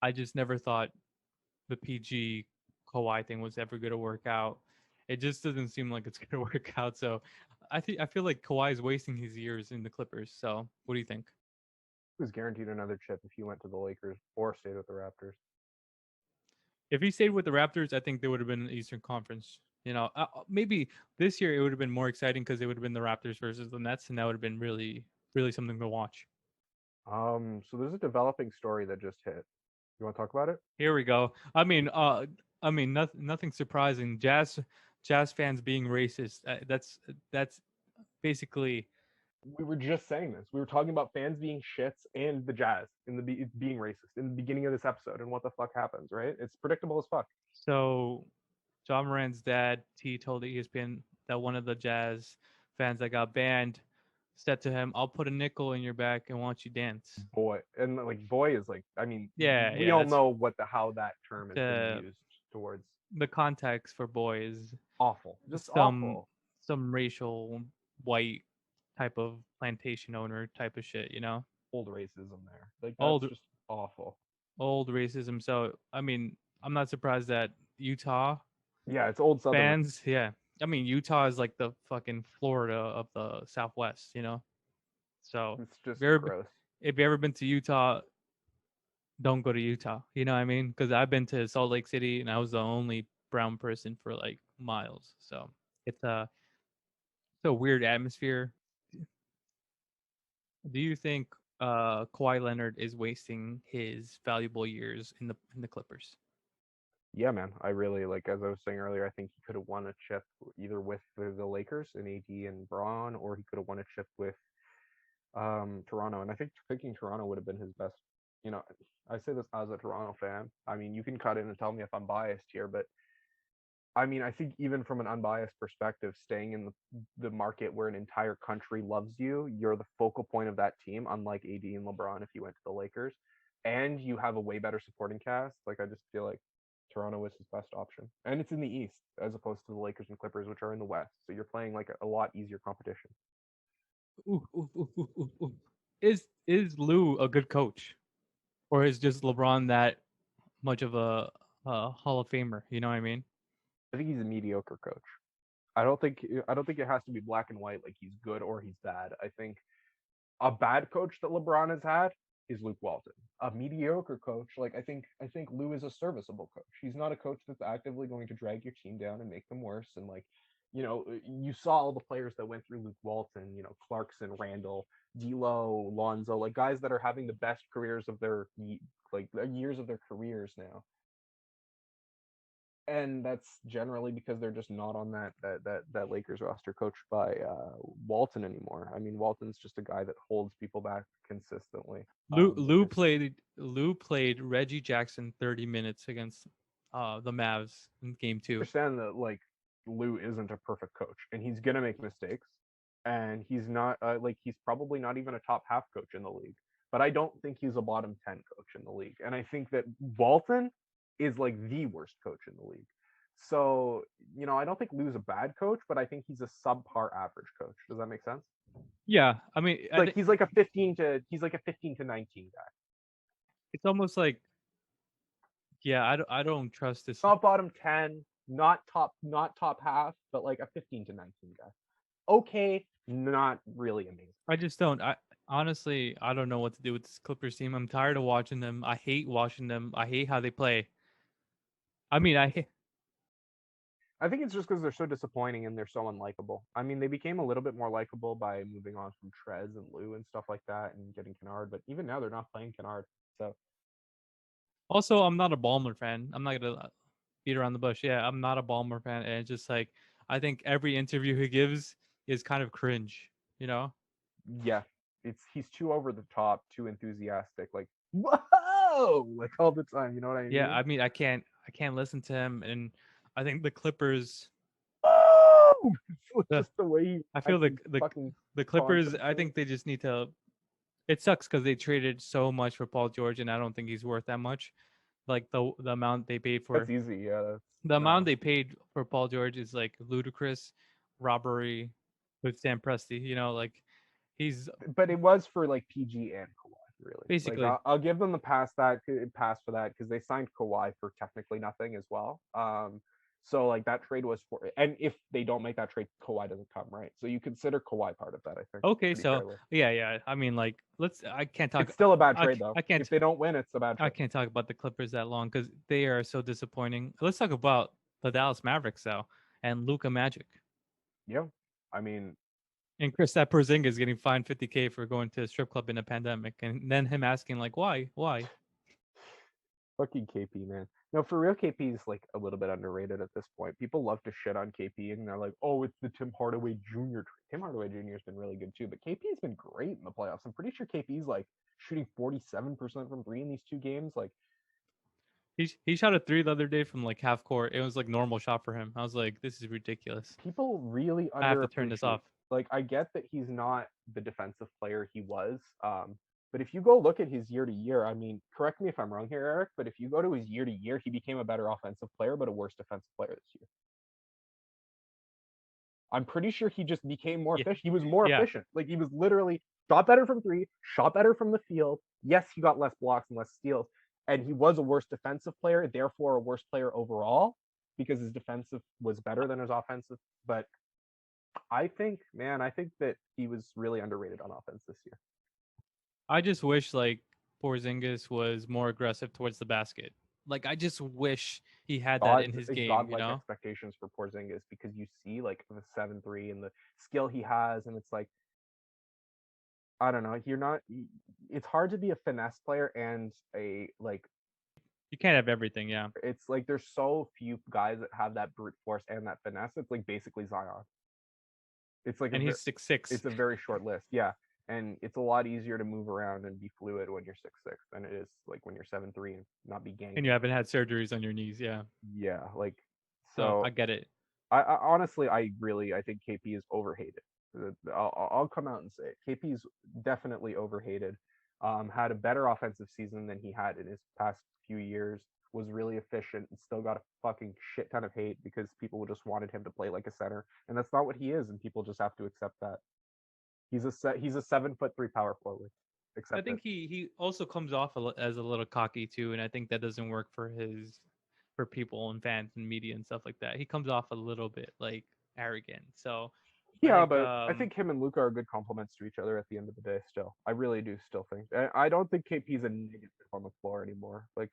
I just never thought the PG Kawhi thing was ever going to work out. It just doesn't seem like it's going to work out. So I feel like Kawhi is wasting his years in the Clippers. So what do you think? He was guaranteed another chip if he went to the Lakers or stayed with the Raptors. If he stayed with the Raptors, I think they would have been in the Eastern Conference. Maybe this year it would have been more exciting because it would have been the Raptors versus the Nets, and that would have been really, really something to watch. So there's a developing story that just hit. You want to talk about it? Here we go. Nothing surprising. Jazz fans being racist. That's basically. We were just saying this. We were talking about fans being shits and the Jazz in the being racist in the beginning of this episode, and what the fuck happens, right? It's predictable as fuck. So, John Moran's dad, T, told ESPN that one of the Jazz fans that got banned said to him, "I'll put a nickel in your back and watch you dance." Boy, and like boy is like, I mean, we all know how that term has been used towards. The context for boy is awful, just awful. Some racial white type of plantation owner type of shit, Old racism there, like that's just awful. Old racism. So I mean, I'm not surprised that Utah. Yeah, it's old Southern fans. Yeah, I mean, Utah is like the fucking Florida of the Southwest, So it's just gross. If you ever been to Utah, don't go to Utah. You know what I mean? Because I've been to Salt Lake City and I was the only brown person for like miles. So it's a weird atmosphere. Do you think Kawhi Leonard is wasting his valuable years in the Clippers? Yeah, man. I really like, as I was saying earlier, I think he could have won a chip either with the Lakers and AD and Braun, or he could have won a chip with Toronto. And I think picking Toronto would have been his best. I say this as a Toronto fan. I mean, you can cut in and tell me if I'm biased here, but I mean, I think even from an unbiased perspective, staying in the market where an entire country loves you, you're the focal point of that team, unlike AD and LeBron if you went to the Lakers, and you have a way better supporting cast. Like, I just feel like Toronto was his best option. And it's in the East as opposed to the Lakers and Clippers, which are in the West. So you're playing like a lot easier competition. Is Lou a good coach? Or is just LeBron that much of a Hall of Famer? You know what I mean? I think he's a mediocre coach. I don't think it has to be black and white, like he's good or he's bad. I think a bad coach that LeBron has had is Luke Walton. A mediocre coach, like I think Lou is a serviceable coach. He's not a coach that's actively going to drag your team down and make them worse. And like, you saw all the players that went through Luke Walton, Clarkson, Randall, D'Lo, Lonzo, like guys that are having the best careers of their years of their careers now. And that's generally because they're just not on that Lakers roster coached by Walton anymore. I mean, Walton's just a guy that holds people back consistently. Lou played Reggie Jackson 30 minutes against the Mavs in game 2. I understand that like Lou isn't a perfect coach, and he's gonna make mistakes, and he's not he's probably not even a top half coach in the league. But I don't think he's a bottom 10 coach in the league, and I think that Walton is like the worst coach in the league. So, I don't think Lou's a bad coach, but I think he's a subpar average coach. Does that make sense? Yeah, I mean, he's like a 15 to 19 guy. It's almost like, yeah, I don't trust this. Not bottom 10, not top half, but like a 15 to 19 guy. Okay, not really amazing. I just don't. Honestly, I don't know what to do with this Clippers team. I'm tired of watching them. I hate watching them. I hate how they play. I mean, I think it's just because they're so disappointing and they're so unlikable. I mean, they became a little bit more likable by moving on from Trez and Lou and stuff like that and getting Kennard, but even now they're not playing Kennard. So, also, I'm not a Ballmer fan. I'm not gonna beat around the bush. Yeah, I'm not a Ballmer fan, and it's just like I think every interview he gives is kind of cringe. Yeah, he's too over the top, too enthusiastic, like whoa, like all the time. You know what I mean? Yeah, I mean, I can't listen to him, and I think the Clippers. Oh, just the way I feel the Clippers. I think they just need to. It sucks because they traded so much for Paul George, and I don't think he's worth that much. Like the amount they paid for. That's easy, yeah. The amount they paid for Paul George is like ludicrous, robbery with Sam Presti. Like he's. But it was for like PG and Kawhi. really. Like Basically. I'll give them the pass for that because they signed Kawhi for technically nothing as well. So like that trade was for, and if they don't make that trade, Kawhi doesn't come, right? So you consider Kawhi part of that, I think, Okay, pretty so fairly. yeah. I mean, like, I can't talk. It's still a bad I trade though. I can't If they don't win, it's a bad I trade. can't talk about the Clippers that long because they are so disappointing. Let's talk about the Dallas Mavericks though, and Luka Magic. Yeah, I mean, And Kristaps Porzingis getting fined $50K for going to a strip club in a pandemic, and then him asking like, why? fucking KP, man. No, for real, KP is like a little bit underrated at this point. People love to shit on KP, and they're like, "Oh, it's the Tim Hardaway Jr. Tim Hardaway Jr. has been really good too, but KP has been great in the playoffs. I'm pretty sure KP's like shooting 47% from three in these two games. Like He shot a three the other day from like half court. It was like normal shot for him. I was like, this is ridiculous. people really I have to turn this underappreciate. off. Like I get that he's not the defensive player he was, but if you go look at his year to year, I mean, correct me if I'm wrong here, Eric, but if you go to his year to year, he became a better offensive player, but a worse defensive player this year. I'm pretty sure he just became more Yeah, efficient. He was more yeah. efficient. Like he was literally shot better from three, shot better from the field. Yes, he got less blocks and less steals, and he was a worse defensive player, therefore a worse player overall because his defensive was better than his offensive. But I think, man, I think that he was really underrated on offense this year. I just wish like Porzingis was more aggressive towards the basket. Like I just wish he had that in his game. You Godlike know, expectations for Porzingis because you see like the 7-3 and the skill he has, and it's like I don't know. You're not. It's hard to be a finesse player and a like. you can't have everything. Yeah, It's like there's so few guys that have that brute force and that finesse. It's like basically Zion. It's like and he's 6'6". it's a very short list. Yeah, and it's a lot easier to move around and be fluid when you're 6'6" than it is like when you're 7'3" and not be And ganky. you haven't had surgeries on your knees. Yeah, Yeah, like so so. I get it. I honestly, I think KP is overhated. I'll come out and say it. KP is definitely overhated. Had a better offensive season than he had in his past few years. Was really efficient and still got a fucking shit ton of hate because people just wanted him to play like a center, and that's not what he is, and people just have to accept that. He's a 7'3" power forward. I Accept it. think he also comes off as a little cocky too, and I think that doesn't work for people and fans and media and stuff like that. He comes off a little bit like arrogant. So I Yeah, think but I think him and Luka are good complements to each other at the end of the day. Still, I really do still think. I don't think KP's a negative on the floor anymore. Like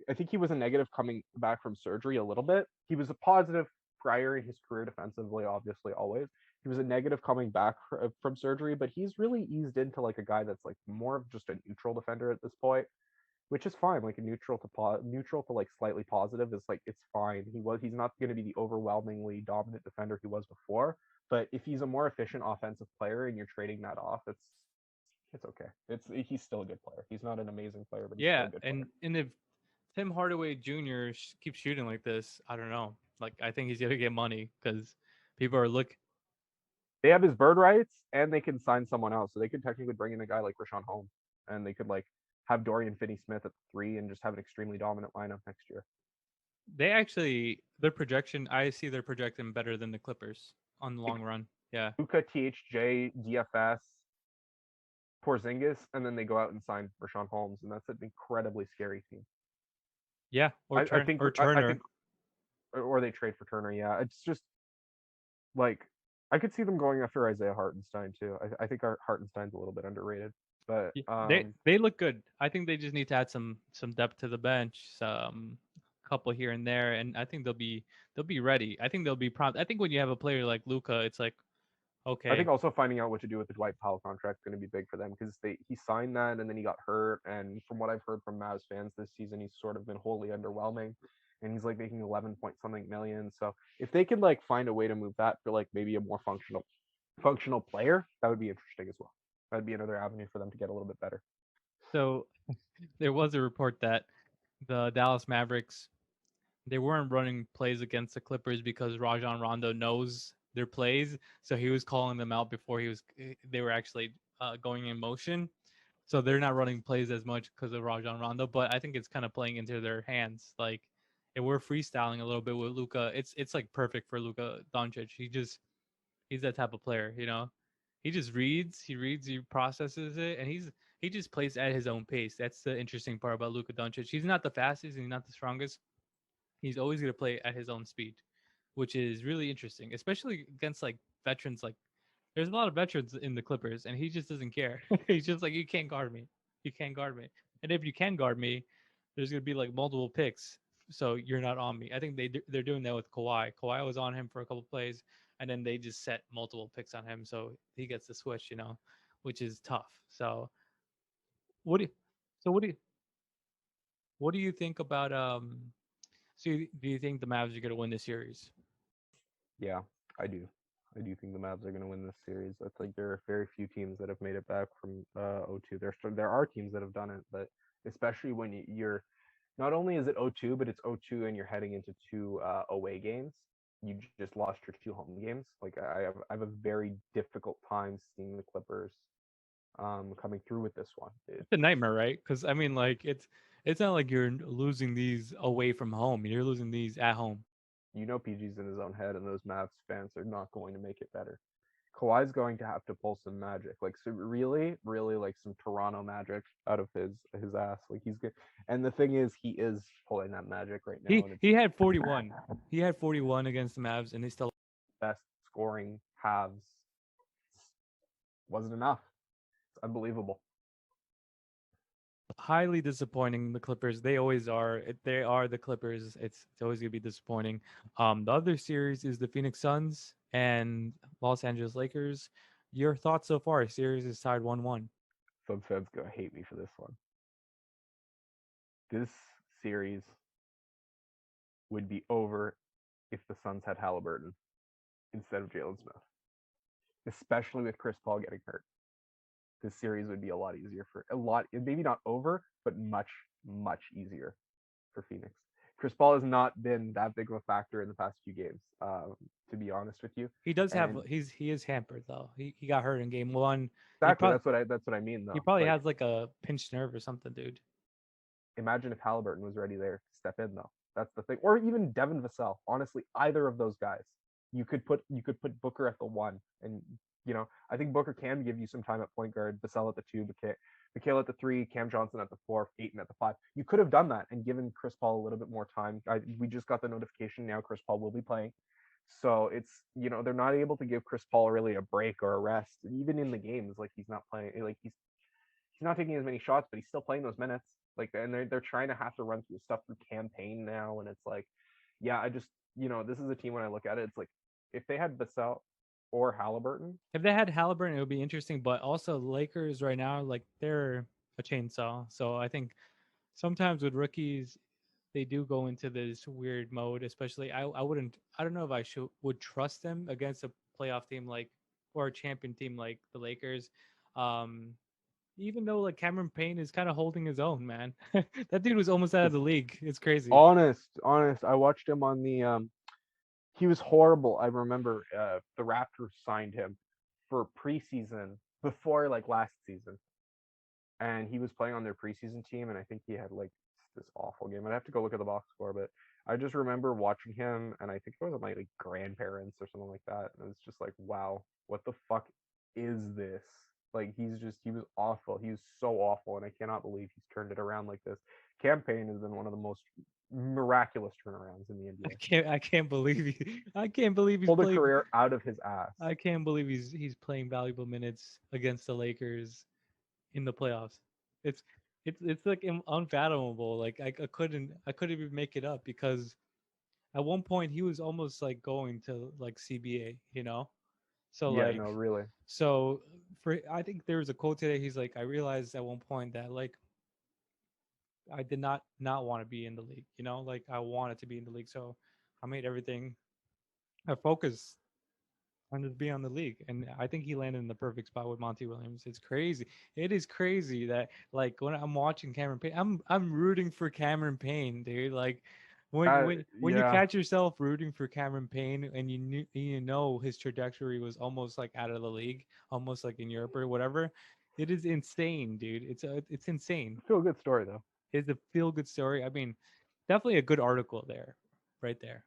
I think he was a negative coming back from surgery a little bit. He was a positive prior in his career defensively, obviously always. He was a negative coming back from surgery, but he's really eased into like a guy that's like more of just a neutral defender at this point, which is fine. Like a neutral to like slightly positive is like it's fine. He's not going to be the overwhelmingly dominant defender he was before, but if he's a more efficient offensive player and you're trading that off, it's okay. He's still a good player. He's not an amazing player, but he's still yeah, a good player. and if Tim Hardaway Jr. keeps shooting like this, I don't know. Like I think he's gonna get money because people are They have his bird rights and they can sign someone else, so they could technically bring in a guy like Rashawn Holmes, and they could like have Dorian Finney-Smith at three and just have an extremely dominant lineup next year. They actually their projection. I see they're projecting better than the Clippers on the long run. Yeah, Luka, THJ, DFS, Porzingis, and then they go out and sign Rashawn Holmes, and that's an incredibly scary team. yeah, I think I Turner. think or they trade for Turner. Yeah, it's just like I could see them going after Isaiah Hartenstein too. I think Hartenstein's a little bit underrated, but Yeah, they look good. I think they just need to add some depth to the bench, some couple here and there, and I think they'll be ready. I think they'll be prompt. I think when you have a player like Luca, it's like I think okay, also finding out what to do with the Dwight Powell contract is going to be big for them because he signed that and then he got hurt, and from what I've heard from Mavs fans this season, he's sort of been wholly underwhelming, and he's like making 11 point something million. So if they could like find a way to move that for like maybe a more functional player, that would be interesting as well. That'd be another avenue for them to get a little bit better. so there was a report that the Dallas Mavericks they weren't running plays against the Clippers because Rajon Rondo knows their plays, so he was calling them out before they were actually going in motion. So they're not running plays as much because of Rajon Rondo, but I think it's kind of playing into their hands. Like, if we're freestyling a little bit with Luka, it's like perfect for Luka Doncic. He's that type of player, you know. He just reads, he processes it, and he just plays at his own pace. That's the interesting part about Luka Doncic. He's not the fastest and he's not the strongest. He's always going to play at his own speed, which is really interesting, especially against like veterans. Like there's a lot of veterans in the Clippers, and he just doesn't care. He's just like, you can't guard me. You can't guard me. And if you can guard me, there's going to be like multiple picks, so you're not on me. I think they're doing that with Kawhi. Kawhi was on him for a couple plays, and then they just set multiple picks on him, so he gets the switch, which is tough. So what do you, so what do you think about So do you think the Mavs are going to win the series? Yeah, I do. I do think the Mavs are going to win this series. I think there are very few teams that have made it back from 0-2. There are teams that have done it, but especially when you're not only is it 0-2, but it's 0-2 and you're heading into two away games. You just lost your two home games. Like I have a very difficult time seeing the Clippers coming through with this one. It's a nightmare, right? Because I mean, like it's not like you're losing these away from home. You're losing these at home. PG's in his own head, and those Mavs fans are not going to make it better. Kawhi's going to have to pull some magic, like so really, really like some Toronto magic out of his ass. Like he's good, and the thing is, he is pulling that magic right now. He had 41. He had 41 against the Mavs, and they still best scoring halves wasn't enough. It's unbelievable. Highly disappointing. The Clippers, they always are. They are the Clippers. It's always gonna be disappointing. The other series is the Phoenix Suns and Los Angeles Lakers. Your thoughts so far? Series is tied 1-1. Some fans gonna hate me for this one. This series would be over if the Suns had Halliburton instead of Jalen Smith, especially with Chris Paul getting hurt. This series would be a lot easier maybe not over, but much, much easier for Phoenix. Chris Paul has not been that big of a factor in the past few games, to be honest with you. He does have he is hampered though. He got hurt in game 1. Exactly. That's what I mean though. He probably has like a pinched nerve or something, dude. Imagine if Halliburton was ready there to step in though. That's the thing. Or even Devin Vassell. Honestly, either of those guys. You could put Booker at the 1, and I think Booker can give you some time at point guard, Vassell at the 2, Mikhail at the 3, Cam Johnson at the 4, Ayton at the 5. You could have done that and given Chris Paul a little bit more time. We just got the notification now Chris Paul will be playing. So it's, they're not able to give Chris Paul really a break or a rest. Even in the games, like he's not playing, like he's not taking as many shots, but he's still playing those minutes. Like, and they're trying to have to run through stuff through campaign now, and it's like, yeah, I just, this is a team when I look at it, it's like if they had Vassell or Halliburton. If they had Halliburton, it would be interesting. But also, Lakers right now, like they're a chainsaw. So I think sometimes with rookies, they do go into this weird mode. Especially, I don't know if I would trust them against a playoff team or a champion team like the Lakers. Even though like Cameron Payne is kind of holding his own, man. That dude was almost out of the league. It's crazy. Honest. I watched him on the he was horrible. I remember the Raptors signed him for preseason before like last season. And he was playing on their preseason team, and I think he had like this awful game. I'd have to go look at the box score, but I just remember watching him, and I think it was with my like grandparents or something like that. And it's just like, wow, what the fuck is this? Like he was awful. He was so awful, and I cannot believe he's turned it around like this. Cam Payne has been one of the most miraculous turnarounds in the NBA. I can't believe he's pulled a career out of his ass. I can't believe he's playing valuable minutes against the Lakers in the playoffs. It's like unfathomable. Like I couldn't even make it up, because at one point he was almost like going to like CBA, So yeah, no, really. So I think there was a quote today. He's like, I realized at one point that like I did not want to be in the league, like I wanted to be in the league. So I made everything a focus on just being on the league. And I think he landed in the perfect spot with Monty Williams. It's crazy. It is crazy that like when I'm watching Cameron Payne, I'm rooting for Cameron Payne, dude. Like when you catch yourself rooting for Cameron Payne and you know his trajectory was almost like out of the league, almost like in Europe or whatever. It is insane, dude. It's insane. Feel good story though. It's a feel good story. I mean, definitely a good article there, right there.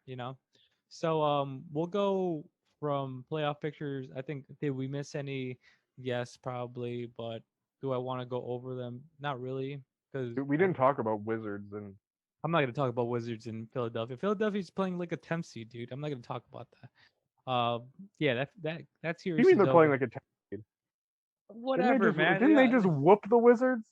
So we'll go from playoff pictures. I think, did we miss any? Yes, probably, but do I want to go over them? Not really, because Dude, we didn't talk about Wizards and I'm not going to talk about Wizards in Philadelphia. Philadelphia's playing like a 10 seed, dude. I'm not going to talk about that. Yeah, that you series mean is they're playing over. like a 10 seed? Whatever, man. Didn't they Yeah. just whoop the Wizards?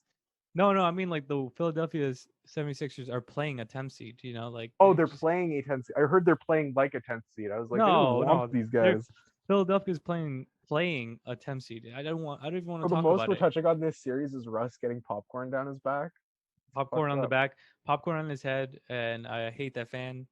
No, I mean like the Philadelphia's 76ers are playing a 10 seed, like Oh, they they're just playing a 10 seed. I heard they're playing like a 10 seed. I was like, they just whomped no. these They're guys. Philadelphia's playing a 10 seed. I don't even want So to the talk most about we're it. touching on this series is Russ getting popcorn down his back. It's Popcorn fucked on the up. back, popcorn on his head, and I hate that fan.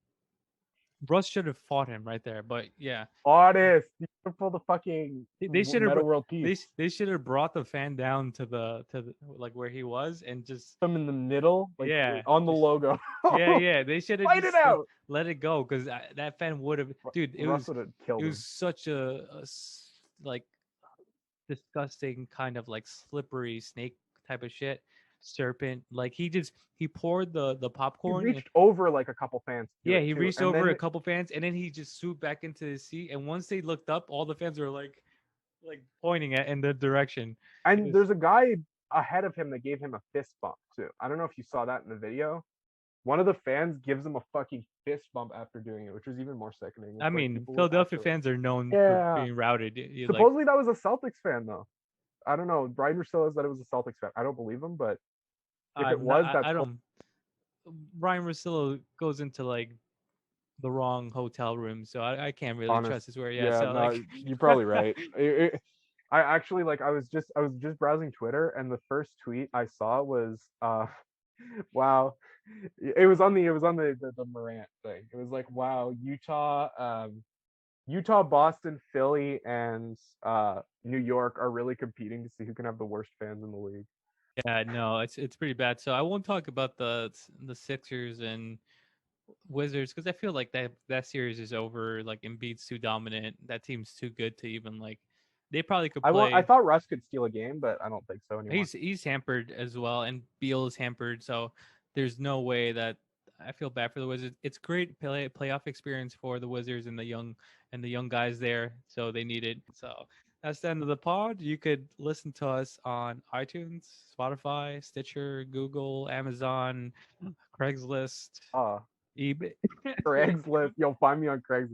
Russ should have fought him right there, but yeah, Honest, you can pull the fucking they should have Meta World Peace. they should have brought the fan down to the like where he was and just Them in the middle, like yeah, on the just logo. yeah. They should have Fight just it out. let it go because that fan would have, dude. Russ would have killed It him. was such like disgusting kind of like slippery snake type of shit, serpent. Like he poured the He popcorn. reached over like a couple fans. Yeah, he reached and over then a couple fans and then he just swooped back into his seat. And once they looked up, all the fans were like pointing at in the direction. and there's a guy ahead of him that gave him a fist bump too. I don't know if you saw that in the video. One of the fans gives him a fucking fist bump after doing it, which was even more sickening. I mean, Philadelphia fans are known for being routed. Supposedly that was a Celtics fan though. I don't know. Brian Russillo said it was a Celtics fan. I don't believe him, but if it was, that's I don't. Ryan Russillo goes into like the wrong hotel room, so I can't really trust his word. Yeah, so no, like you're probably right. I actually like I was just browsing Twitter and the first tweet I saw was wow. It was on the Morant thing. It was like, wow, Utah, Boston, Philly, and New York are really competing to see who can have the worst fans in the league. yeah, no, it's pretty bad. So I won't talk about the Sixers and Wizards because I feel like that series is over. Like Embiid's too dominant. That team's too good to even like. They probably could play. I thought Russ could steal a game, but I don't think so anymore. He's hampered as well, and Beal is hampered. So there's no way that I feel bad for the Wizards. It's great playoff experience for the Wizards and the young guys there. So they need it. So that's the end of the pod. You could listen to us on iTunes, Spotify, Stitcher, Google, Amazon, Craigslist, eBay. Craigslist. You'll find me on Craigslist.